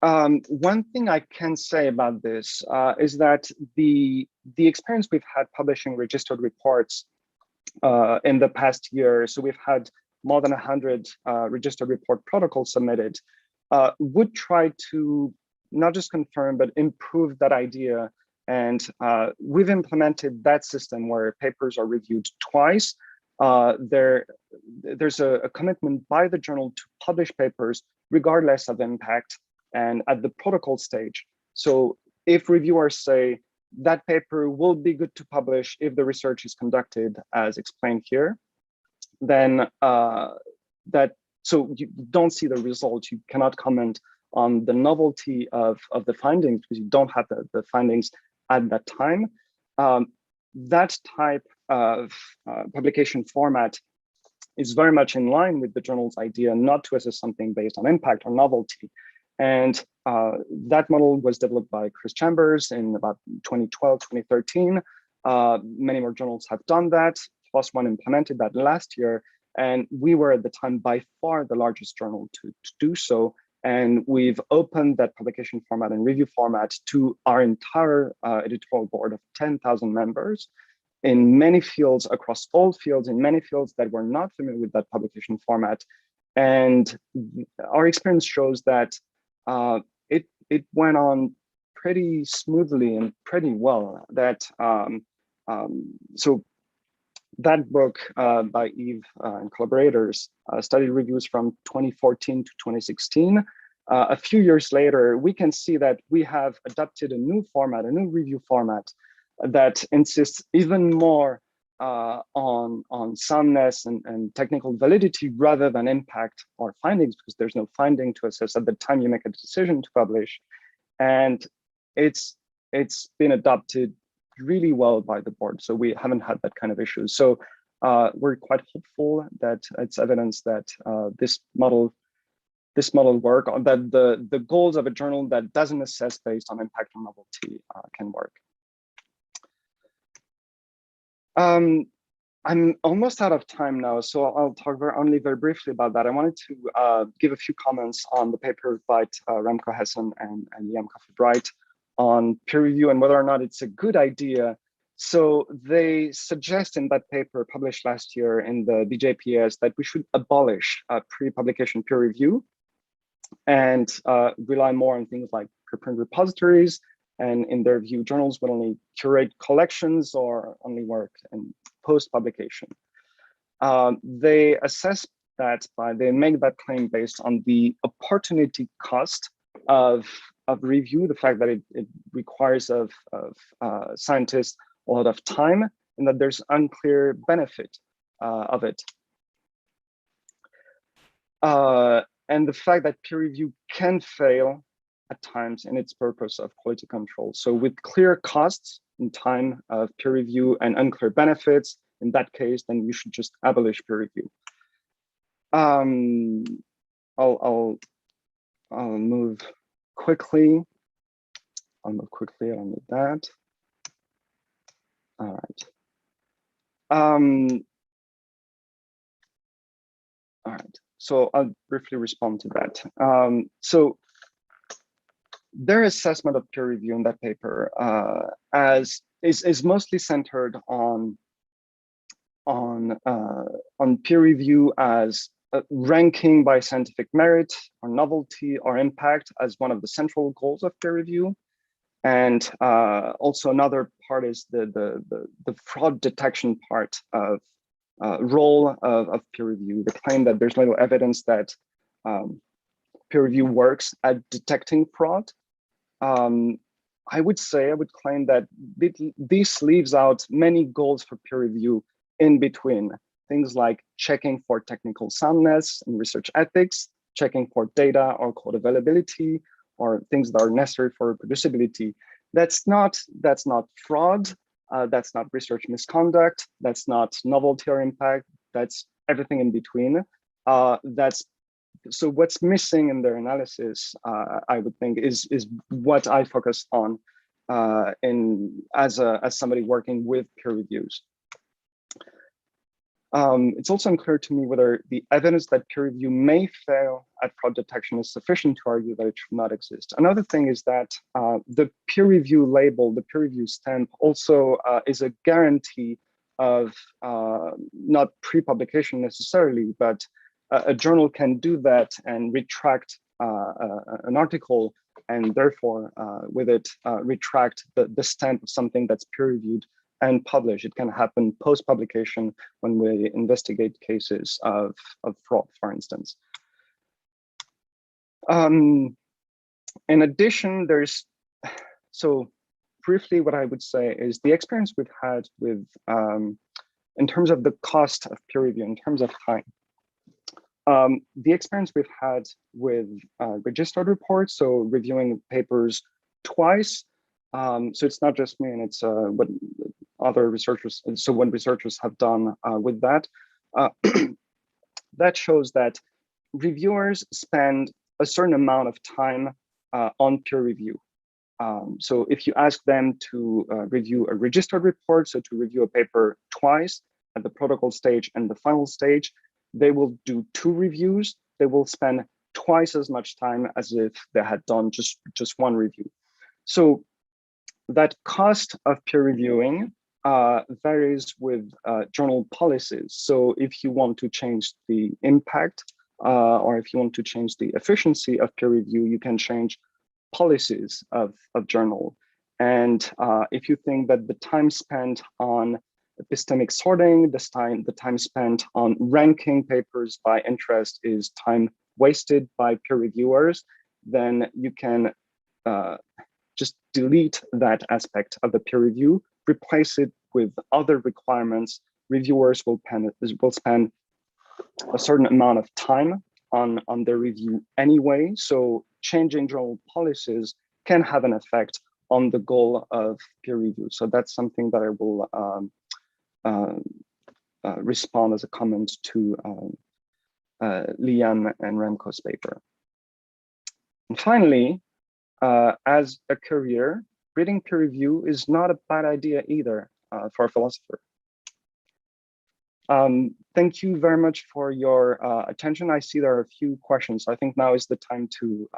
One thing I can say about this is that the experience we've had publishing registered reports in the past year, so we've had more than 100 registered report protocols submitted, would try to not just confirm, but improve that idea. And we've implemented that system where papers are reviewed twice, there's a commitment by the journal to publish papers regardless of impact and at the protocol stage. So if reviewers say that paper will be good to publish if the research is conducted as explained here, then so you don't see the results, you cannot comment on the novelty of the findings because you don't have the findings at that time. That type of publication format is very much in line with the journal's idea not to assess something based on impact or novelty. And that model was developed by Chris Chambers in about 2012, 2013. Many more journals have done that. PLOS ONE implemented that last year. And we were at the time by far the largest journal to do so. And we've opened that publication format and review format to our entire editorial board of 10,000 members in many fields, across all fields, in many fields that were not familiar with that publication format. And our experience shows that it went on pretty smoothly and pretty well. That so that book by Yves and collaborators studied reviews from 2014 to 2016. A few years later, we can see that we have adopted a new format, a new review format that insists even more on soundness and technical validity rather than impact or findings, because there's no finding to assess at the time you make a decision to publish. And it's been adopted really well by the board, so we haven't had that kind of issue. So we're quite hopeful that it's evidence that this model work, or that the goals of a journal that doesn't assess based on impact or novelty can work. I'm almost out of time now, so I'll talk only very briefly about that. I wanted to give a few comments on the paper by Remco Hessen and Yann Bright on peer review and whether or not it's a good idea. So they suggest in that paper published last year in the BJPS that we should abolish pre-publication peer review and rely more on things like preprint repositories. And in their view, journals will only curate collections or only work in post-publication. They assess that they make that claim based on the opportunity cost of review, the fact that it requires of scientists a lot of time, and that there's unclear benefit of it. And the fact that peer review can fail at times in its purpose of quality control. So with clear costs in time of peer review and unclear benefits, in that case, then you should just abolish peer review. I'll move quickly. I don't need that. All right. All right. So I'll briefly respond to that. So their assessment of peer review in that paper is mostly centered on peer review as ranking by scientific merit or novelty or impact as one of the central goals of peer review. And also another part is the fraud detection part of role of peer review, the claim that there's little evidence that peer review works at detecting fraud. I would claim that this leaves out many goals for peer review in between, things like checking for technical soundness and research ethics, checking for data or code availability, or things that are necessary for reproducibility. That's not fraud, that's not research misconduct, that's not novelty or impact, that's everything in between. So what's missing in their analysis, I would think, is what I focus on as somebody working with peer reviews. It's also unclear to me whether the evidence that peer review may fail at fraud detection is sufficient to argue that it should not exist. Another thing is that the peer review label, the peer review stamp, also is a guarantee of not pre-publication necessarily, but a journal can do that and retract an article, and therefore with it retract the stamp of something that's peer reviewed and publish. It can happen post-publication when we investigate cases of fraud, for instance. In addition, so briefly what I would say is the experience we've had with, in terms of the cost of peer review, in terms of time, the experience we've had with registered reports, so reviewing papers twice. So it's not just me, and it's what other researchers, so what researchers have done with that. That shows that reviewers spend a certain amount of time on peer review. So if you ask them to review a registered report, so to review a paper twice at the protocol stage and the final stage, they will do 2 reviews. They will spend twice as much time as if they had done just 1 review. So that cost of peer reviewing varies with journal policies. So if you want to change the impact or if you want to change the efficiency of peer review, you can change policies of journal. And if you think that the time spent on epistemic sorting, the time spent on ranking papers by interest is time wasted by peer reviewers, then you can just delete that aspect of the peer review, replace it with other requirements. Reviewers will spend a certain amount of time on their review anyway. So changing journal policies can have an effect on the goal of peer review. So that's something that I will respond as a comment to Yann and Remco's paper. And finally, as a career, reading peer review is not a bad idea either for a philosopher. Thank you very much for your attention. I see there are a few questions. So I think now is the time to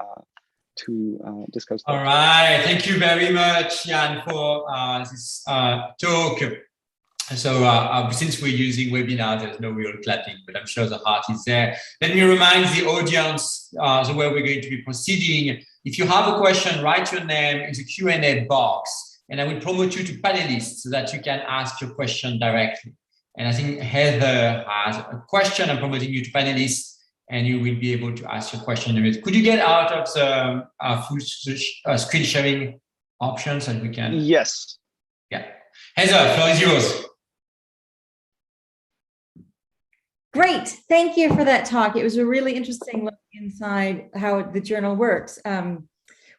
discuss that. All right, thank you very much, Yann, for this talk. So since we're using webinar, there's no real clapping, but I'm sure the heart is there. Let me remind the audience the way we're going to be proceeding. If you have a question, write your name in the Q&A box, and I will promote you to panelists so that you can ask your question directly. And I think Heather has a question. I'm promoting you to panelists, and you will be able to ask your question in a minute. Could you get out of the full screen sharing option so that we can? Yes. Yeah. Heather, floor is yours. Great, thank you for that talk. It was a really interesting look inside how the journal works,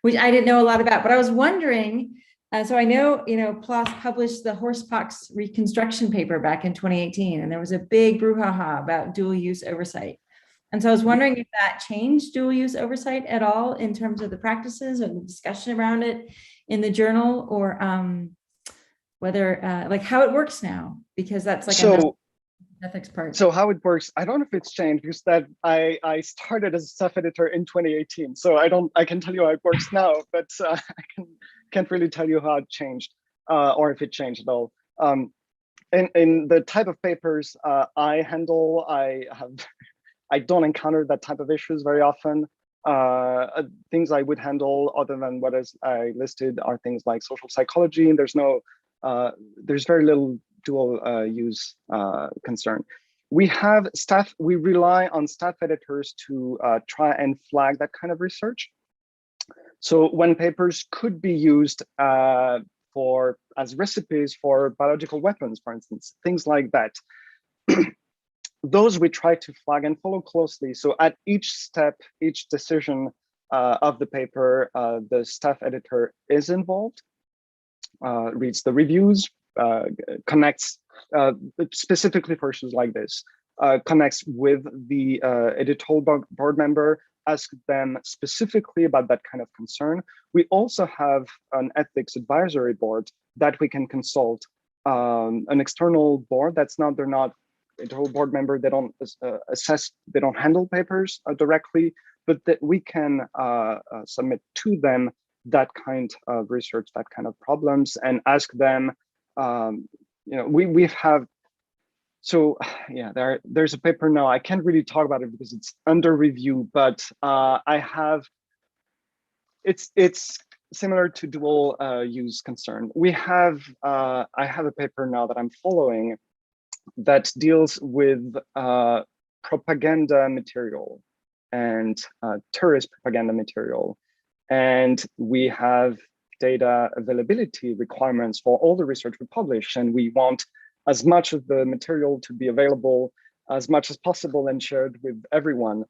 which I didn't know a lot about, but I was wondering, so I know, PLOS published the horsepox reconstruction paper back in 2018, and there was a big brouhaha about dual use oversight. And so I was wondering if that changed dual use oversight at all in terms of the practices or the discussion around it in the journal, or whether, like how it works now, because that's like a ethics part. So how it works, I don't know if it's changed, because that I started as a staff editor in 2018. So I can tell you how it works now, but I can't really tell you how it changed or if it changed at all. In the type of papers I handle, I don't encounter that type of issues very often. Things I would handle other than what I listed are things like social psychology, and there's very little dual use concern. We rely on staff editors to try and flag that kind of research. So when papers could be used as recipes for biological weapons, for instance, things like that, those we try to flag and follow closely. So at each step, each decision of the paper, the staff editor is involved, reads the reviews, connects specifically for issues like this, connects with the editorial board member, ask them specifically about that kind of concern. We also have an ethics advisory board that we can consult, an external board they're not editorial board member, they don't assess, they don't handle papers directly, but that we can submit to them that kind of research, that kind of problems, and ask them, we have, so yeah, there's a paper now, I can't really talk about it because it's under review, but it's similar to dual use concern. We have, I have a paper now that I'm following that deals with propaganda material and tourist propaganda material. And we have data availability requirements for all the research we publish. And we want as much of the material to be available as much as possible and shared with everyone.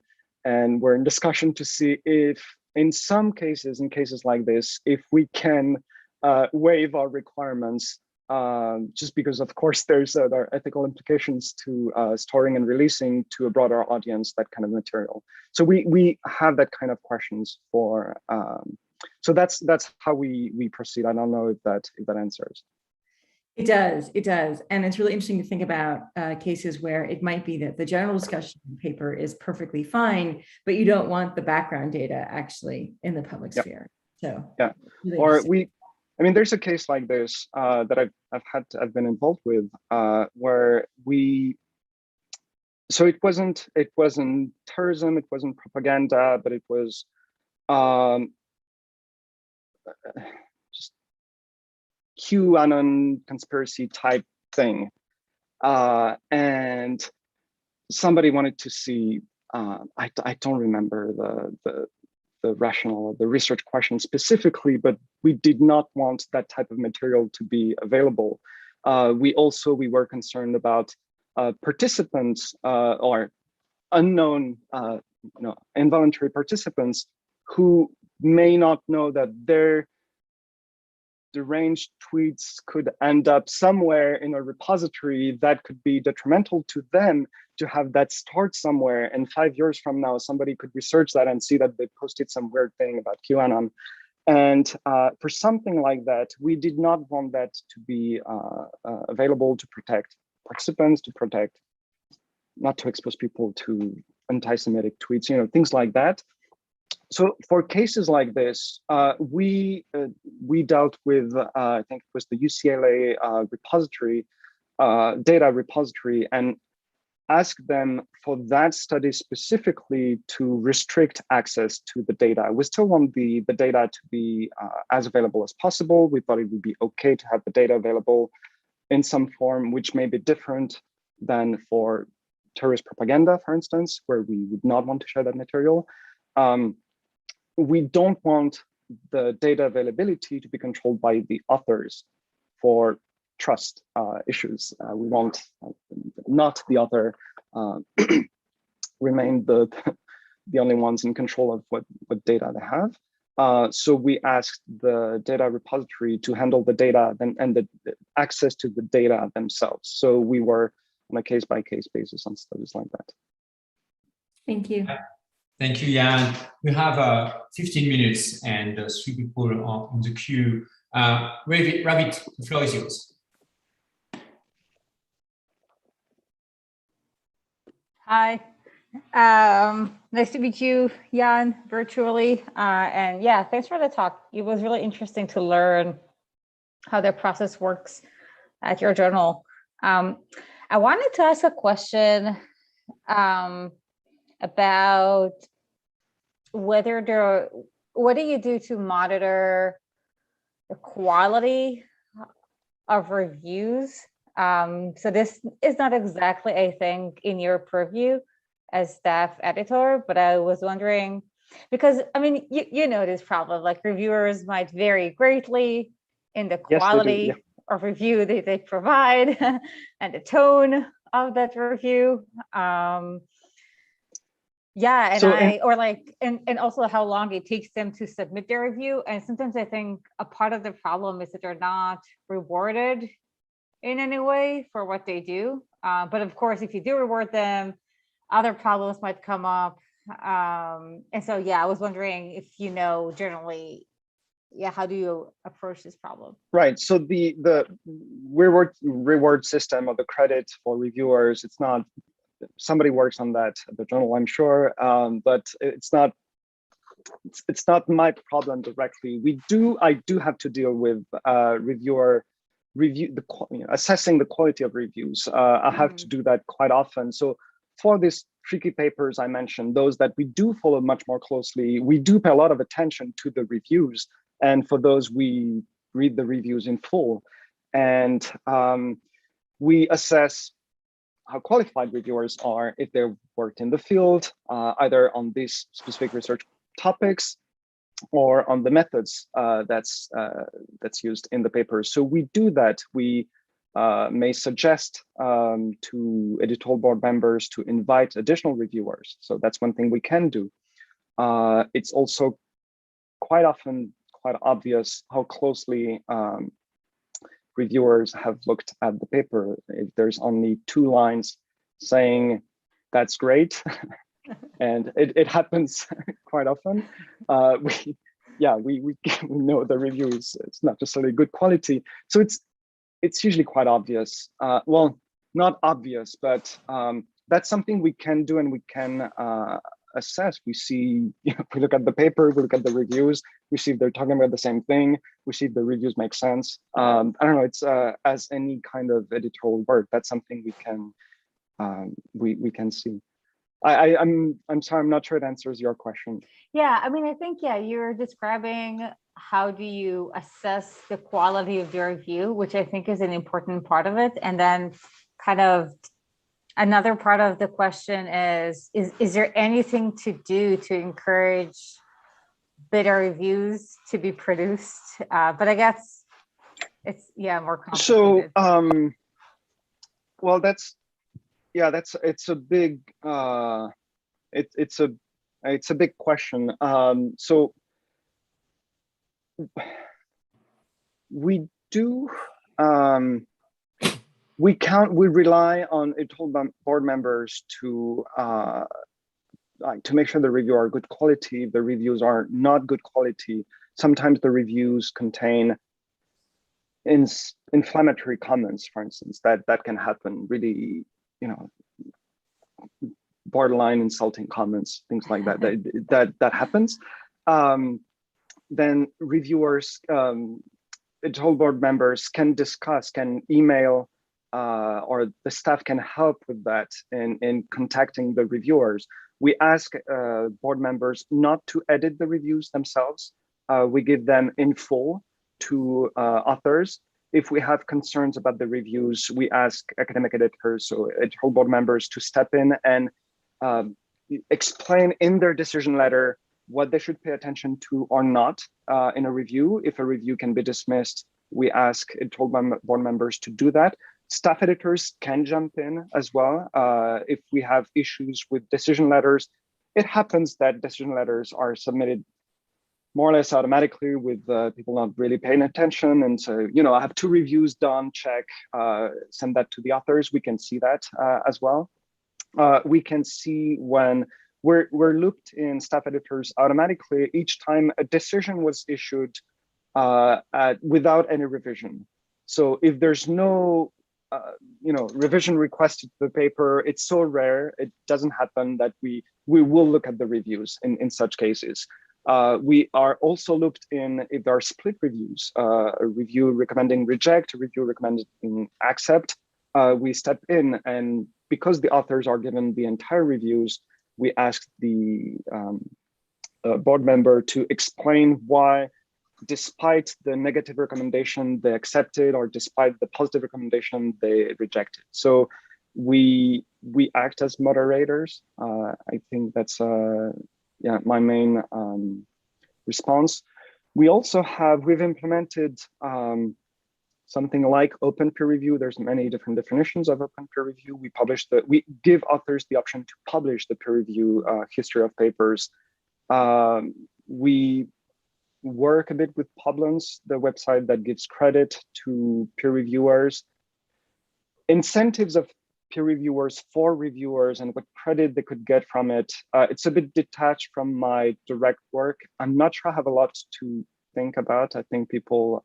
And we're in discussion to see if in some cases, in cases like this, if we can waive our requirements, just because of course there are ethical implications to storing and releasing to a broader audience that kind of material. So we have that kind of questions for, so that's how we proceed. I don't know if that answers. It does. And it's really interesting to think about cases where it might be that the general discussion paper is perfectly fine, but you don't want the background data actually in the public sphere. So yeah, really or I mean, there's a case like this that I've been involved with where so it wasn't terrorism, it wasn't propaganda, but it was just QAnon conspiracy type thing, and somebody wanted to see. I don't remember the rationale of the research question specifically, but we did not want that type of material to be available. We were concerned about participants or unknown, involuntary participants who may not know that their deranged tweets could end up somewhere in a repository that could be detrimental to them, to have that start somewhere. And 5 years from now, somebody could research that and see that they posted some weird thing about QAnon. And for something like that, we did not want that to be available to protect participants, to protect, not to expose people to anti-Semitic tweets, things like that. So for cases like this, we dealt with, I think it was the UCLA repository, data repository, and asked them for that study specifically to restrict access to the data. We still want the data to be as available as possible. We thought it would be okay to have the data available in some form, which may be different than for terrorist propaganda, for instance, where we would not want to share that material. We don't want the data availability to be controlled by the authors for trust issues. We want not the author remain the only ones in control of what data they have. So we asked the data repository to handle the data and the access to the data themselves. So we were on a case-by-case basis on studies like that. Thank you. Thank you, Yann. We have 15 minutes and 3 people are on the queue. Rabbit, the floor is yours. Hi, nice to meet you, Yann, virtually. And yeah, thanks for the talk. It was really interesting to learn how the process works at your journal. I wanted to ask a question about whether what do you do to monitor the quality of reviews? So this is not exactly, I think, in your purview as staff editor, but I was wondering, because I mean, you know this problem, like reviewers might vary greatly in the quality of review that they provide and the tone of that review. Yeah, and so, and also how long it takes them to submit their review. And sometimes I think a part of the problem is that they're not rewarded in any way for what they do. But of course, if you do reward them, other problems might come up. And so, yeah, I was wondering if you know generally, how do you approach this problem? Right. So the reward system of the credit for reviewers, it's not, somebody works on that at the journal, I'm sure, but it's not my problem directly. I do have to deal with assessing the quality of reviews. I have to do that quite often. So for these tricky papers I mentioned, those that we do follow much more closely, we do pay a lot of attention to the reviews And for those, we read the reviews in full. And we assess how qualified reviewers are, if they've worked in the field, either on these specific research topics or on the methods that's used in the paper. So we do that. We may suggest to editorial board members to invite additional reviewers. So that's one thing we can do. It's also quite often quite obvious how closely reviewers have looked at the paper. If there's only 2 lines saying that's great, and it happens quite often, we know the review is it's not necessarily good quality. So it's usually quite obvious. Well, not obvious, but that's something we can do and we can assess. We see, if we look at the paper, we look at the reviews, we see if they're talking about the same thing, we see if the reviews make sense. I don't know, it's as any kind of editorial work, that's something we can see. I'm sorry, I'm not sure it answers your question. Yeah, I mean, I think, yeah, you're describing how do you assess the quality of the review, which I think is an important part of it. And then kind of another part of the question is there anything to do to encourage better reviews to be produced? But I guess it's, yeah, more complicated. So, well, it's a big, it's a big question. So we do, we rely on editorial board members to make sure the reviews are good quality. If the reviews are not good quality, sometimes the reviews contain inflammatory comments, for instance, that can happen, really, borderline insulting comments, things like that, that happens. Then reviewers, editorial board members can email, or the staff can help with that in contacting the reviewers. We ask board members not to edit the reviews themselves. We give them in full to authors. If we have concerns about the reviews, we ask academic editors, so editorial board members, to step in and explain in their decision letter what they should pay attention to or not in a review. If a review can be dismissed, we ask editorial board members to do that. Staff editors can jump in as well. If we have issues with decision letters, it happens that decision letters are submitted more or less automatically with people not really paying attention. And so, I have 2 reviews done, check, send that to the authors. We can see that as well. We can see when we're looked in staff editors automatically each time a decision was issued without any revision. So if there's no revision requested to the paper, it's so rare, it doesn't happen, that we will look at the reviews in such cases. We are also looked in if there are split reviews, a review recommending reject, a review recommending accept. We step in, and because the authors are given the entire reviews, we ask the board member to explain why, despite the negative recommendation, they accepted, or despite the positive recommendation, they rejected. So we act as moderators. I think that's my main response. We also we've implemented something like open peer review. There's many different definitions of open peer review. We give authors the option to publish the peer review history of papers. We work a bit with Publons, the website that gives credit to peer reviewers. Incentives of peer reviewers for reviewers and what credit they could get from it. It's a bit detached from my direct work. I'm not sure I have a lot to think about. I think people,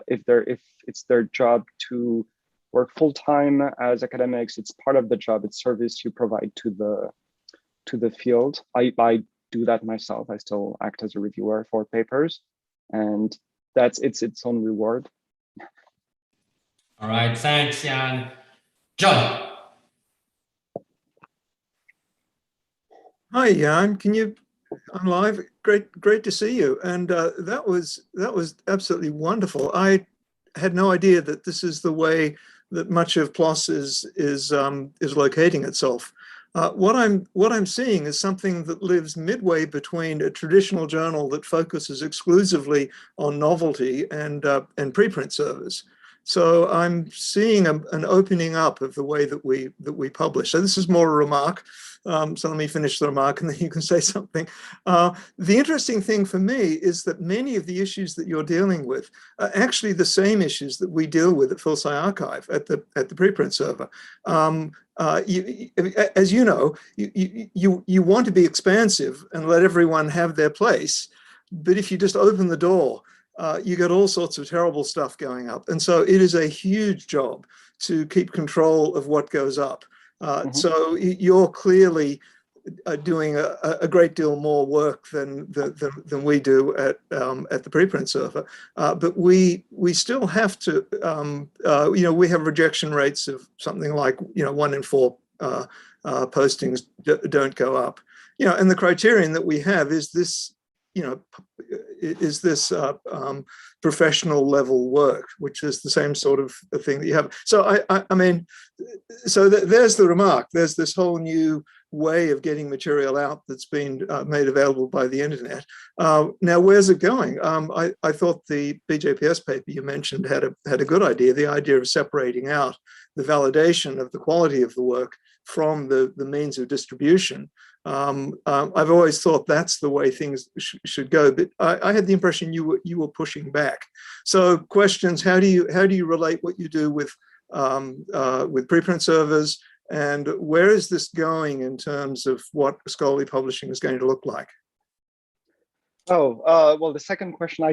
if it's their job to work full-time as academics, it's part of the job, it's service you provide to the field. I do that myself. I still act as a reviewer for papers, and it's its own reward. All right, thanks, Yann. John. Hi, Yann. I'm live. great to see you. And that was absolutely wonderful. I had no idea that this is the way that much of PLOS is locating itself. What I'm seeing is something that lives midway between a traditional journal that focuses exclusively on novelty and preprint servers. So I'm seeing an opening up of the way that we publish. So this is more a remark. So let me finish the remark and then you can say something. The interesting thing for me is that many of the issues that you're dealing with are actually the same issues that we deal with at Phil Archive at the preprint server. As you know, you want to be expansive and let everyone have their place, but if you just open the door, you get all sorts of terrible stuff going up. And so it is a huge job to keep control of what goes up. So you're clearly doing a great deal more work than we do at the preprint server. But we still have to, we have rejection rates of something like, 1 in 4 postings don't go up. And the criterion that we have is this, is this professional level work, which is the same sort of thing that you have. So I mean, so there's the remark. There's this whole new way of getting material out that's been made available by the internet. Now, where's it going? I thought the BJPS paper you mentioned had a good idea, the idea of separating out the validation of the quality of the work from the means of distribution. I've always thought that's the way things should go, but I had the impression you were pushing back. So questions: how do you relate what you do with preprint servers, and where is this going in terms of what scholarly publishing is going to look like? Well, the second question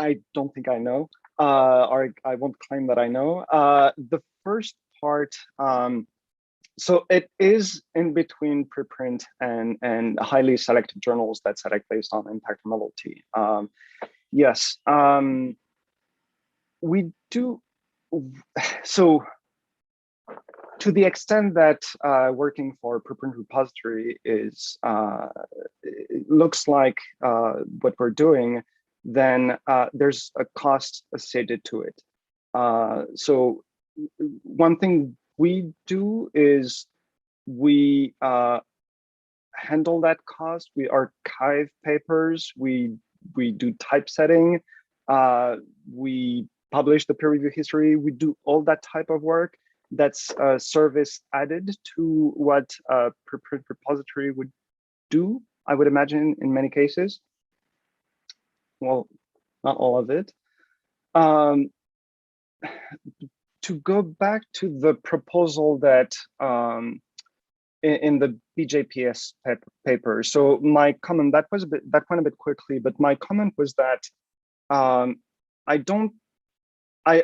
I don't think I know, or I won't claim that I know. The first part. So it is in between preprint and highly selective journals that select based on impact and novelty. Yes, we do. So to the extent that working for a preprint repository is it looks like what we're doing, then there's a cost associated to it. So one thing we do is we handle that cost. We archive papers. We do typesetting. We publish the peer review history. We do all that type of work. That's a service added to what a preprint repository would do, I would imagine, in many cases. Well, not all of it. To go back to the proposal that in the BJPS paper, so my comment that went a bit quickly, but my comment was that I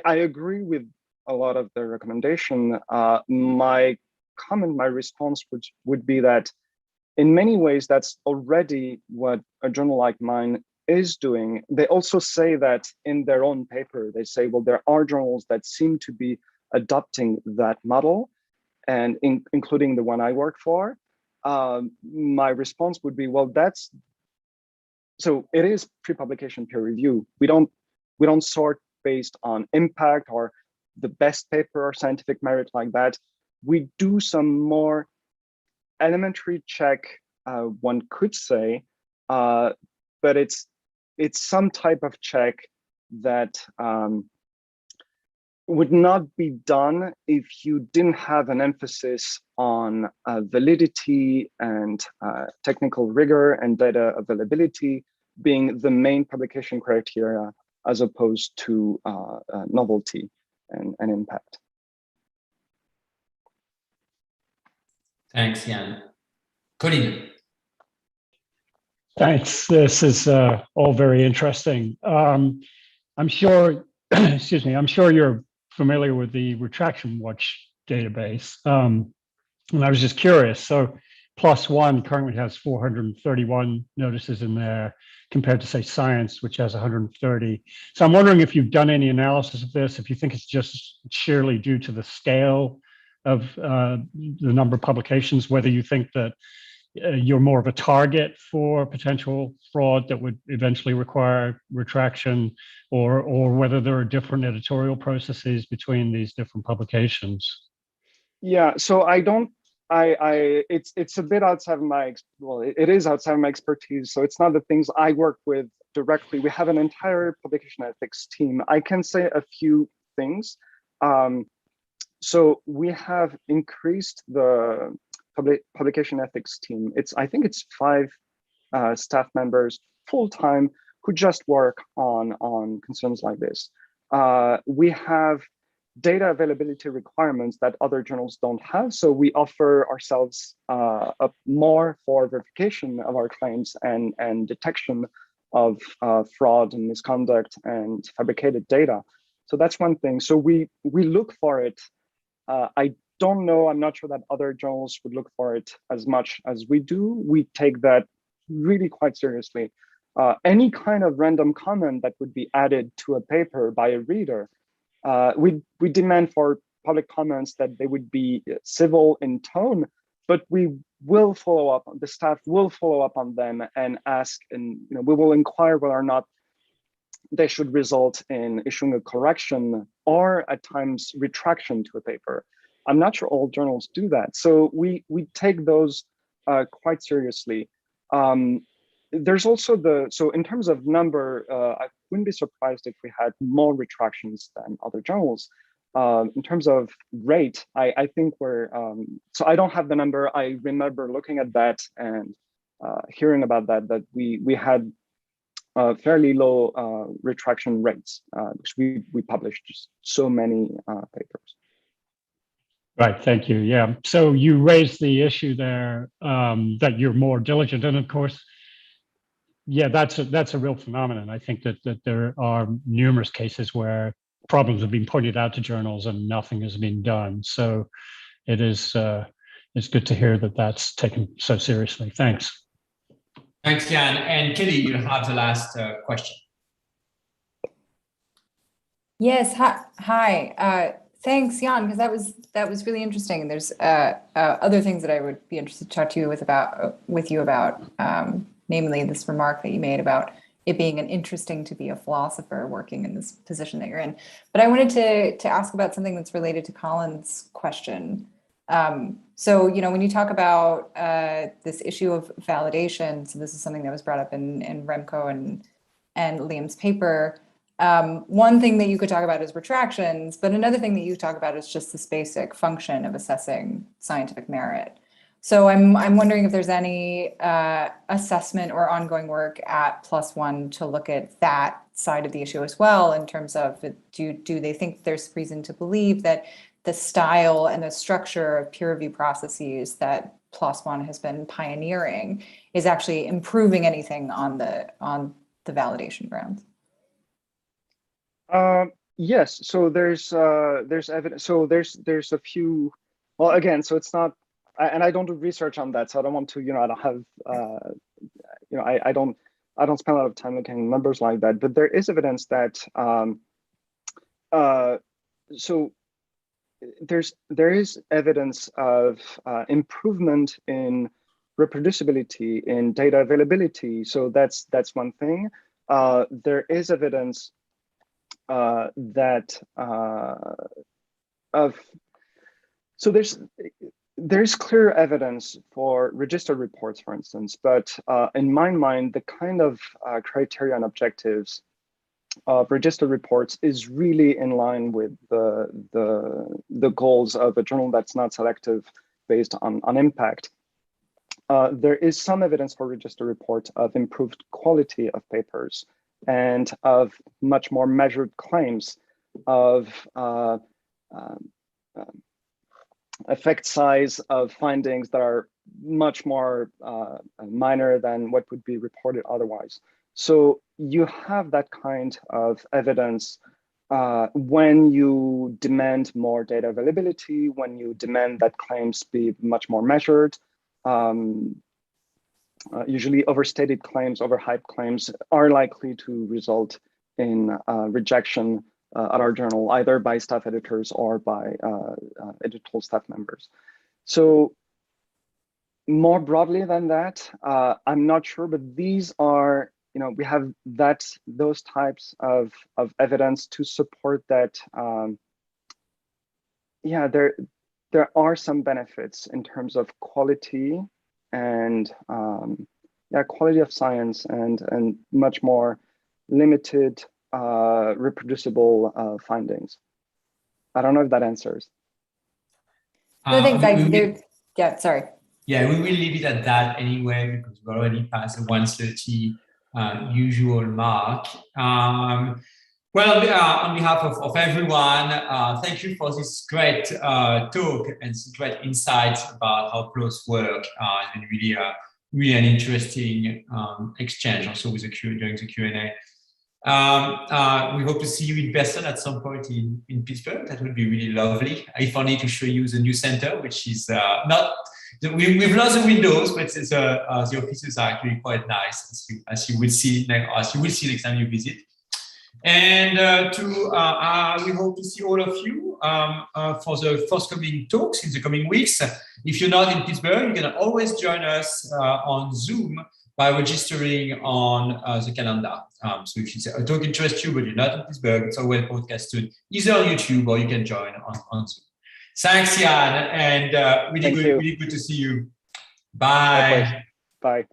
agree with a lot of the recommendation. My response would be that in many ways that's already what a journal like mine is doing. They also say that in their own paper, they say, well, there are journals that seem to be adopting that model, and including the one I work for. My response would be, well, so it is pre-publication peer review. We don't sort based on impact or the best paper or scientific merit like that. We do some more elementary check, one could say, but it's some type of check that would not be done if you didn't have an emphasis on validity and technical rigor and data availability being the main publication criteria, as opposed to novelty and impact. Thanks, Yann. Colin. Thanks. This is all very interesting. I'm sure, excuse me, I'm sure you're familiar with the Retraction Watch database. And I was just curious. So PLOS ONE currently has 431 notices in there compared to, say, Science, which has 130. So I'm wondering if you've done any analysis of this, if you think it's just sheerly due to the scale of the number of publications, whether you think that you're more of a target for potential fraud that would eventually require retraction, or whether there are different editorial processes between these different publications. Yeah, so it's a bit outside of my, well, it is outside of my expertise. So it's not the things I work with directly. We have an entire publication ethics team. I can say a few things. So we have increased the publication ethics team. I think it's 5 staff members full-time who just work on concerns like this. We have data availability requirements that other journals don't have. So we offer ourselves up more for verification of our claims and detection of fraud and misconduct and fabricated data. So that's one thing. So we look for it. I don't know, I'm not sure that other journals would look for it as much as we do. We take that really quite seriously. Any kind of random comment that would be added to a paper by a reader, we demand for public comments that they would be civil in tone, but we will follow up, the staff will follow up on them and ask, and we will inquire whether or not they should result in issuing a correction or at times retraction to a paper. I'm not sure all journals do that. So we take those quite seriously. There's also so in terms of number, I wouldn't be surprised if we had more retractions than other journals. In terms of rate, I think so I don't have the number. I remember looking at that and hearing about that we had fairly low retraction rates, because we published just so many papers. Right, thank you. Yeah, so you raised the issue there that you're more diligent, and of course, yeah, that's a real phenomenon. I think that there are numerous cases where problems have been pointed out to journals and nothing has been done. So it is it's good to hear that that's taken so seriously. Thanks. Thanks, Yann. And Kelly, you have the last question. Yes, hi. Thanks, Yann, because that was really interesting. And there's other things that I would be interested to talk to you with you about, namely this remark that you made about it being interesting to be a philosopher working in this position that you're in. But I wanted to ask about something that's related to Colin's question. So, when you talk about this issue of validation, so this is something that was brought up in Remco and Liam's paper. One thing that you could talk about is retractions, but another thing that you talk about is just this basic function of assessing scientific merit. So I'm wondering if there's any assessment or ongoing work at PLOS ONE to look at that side of the issue as well, in terms of do they think there's reason to believe that the style and the structure of peer review processes that PLOS ONE has been pioneering is actually improving anything on the validation grounds? Yes, so there's evidence. So there's a few. Well, again, so it's not, and I don't do research on that, so I don't want to. I don't have. I don't spend a lot of time looking at numbers like that. But there is evidence that. So there is evidence of improvement in reproducibility, in data availability. So that's one thing. There is evidence so there's clear evidence for registered reports, for instance, but in my mind, the kind of criteria and objectives of registered reports is really in line with the goals of a journal that's not selective based on impact. There is some evidence for registered reports of improved quality of papers and of much more measured claims of effect size of findings that are much more minor than what would be reported otherwise. So you have that kind of evidence when you demand more data availability, when you demand that claims be much more measured. Usually overstated claims, overhyped claims are likely to result in rejection at our journal, either by staff editors or by editorial staff members. So More broadly than that, I'm not sure, but these are, we have those types of evidence to support that. Yeah, there are some benefits in terms of quality and quality of science and much more limited, reproducible findings. I don't know if that answers. No, thanks. Yeah, sorry. Yeah, we will leave it at that anyway, because we're already past the 1:30 usual mark. Well, on behalf of everyone, thank you for this great talk and some great insights about how PLOS work, and really an interesting exchange also with during the Q&A. We hope to see you in person at some point in Pittsburgh. That would be really lovely, if only to show you the new center, which is not. We've lost the windows, but the offices are actually quite nice, as you will see next time you visit. And we hope to see all of you for the forthcoming talks in the coming weeks. If you're not in Pittsburgh, you can always join us on Zoom by registering on the calendar. So if a talk interests you, but you're not in Pittsburgh, it's always podcasted either on YouTube or you can join on Zoom. Thanks, Yann, and really good to see you. Bye. Bye.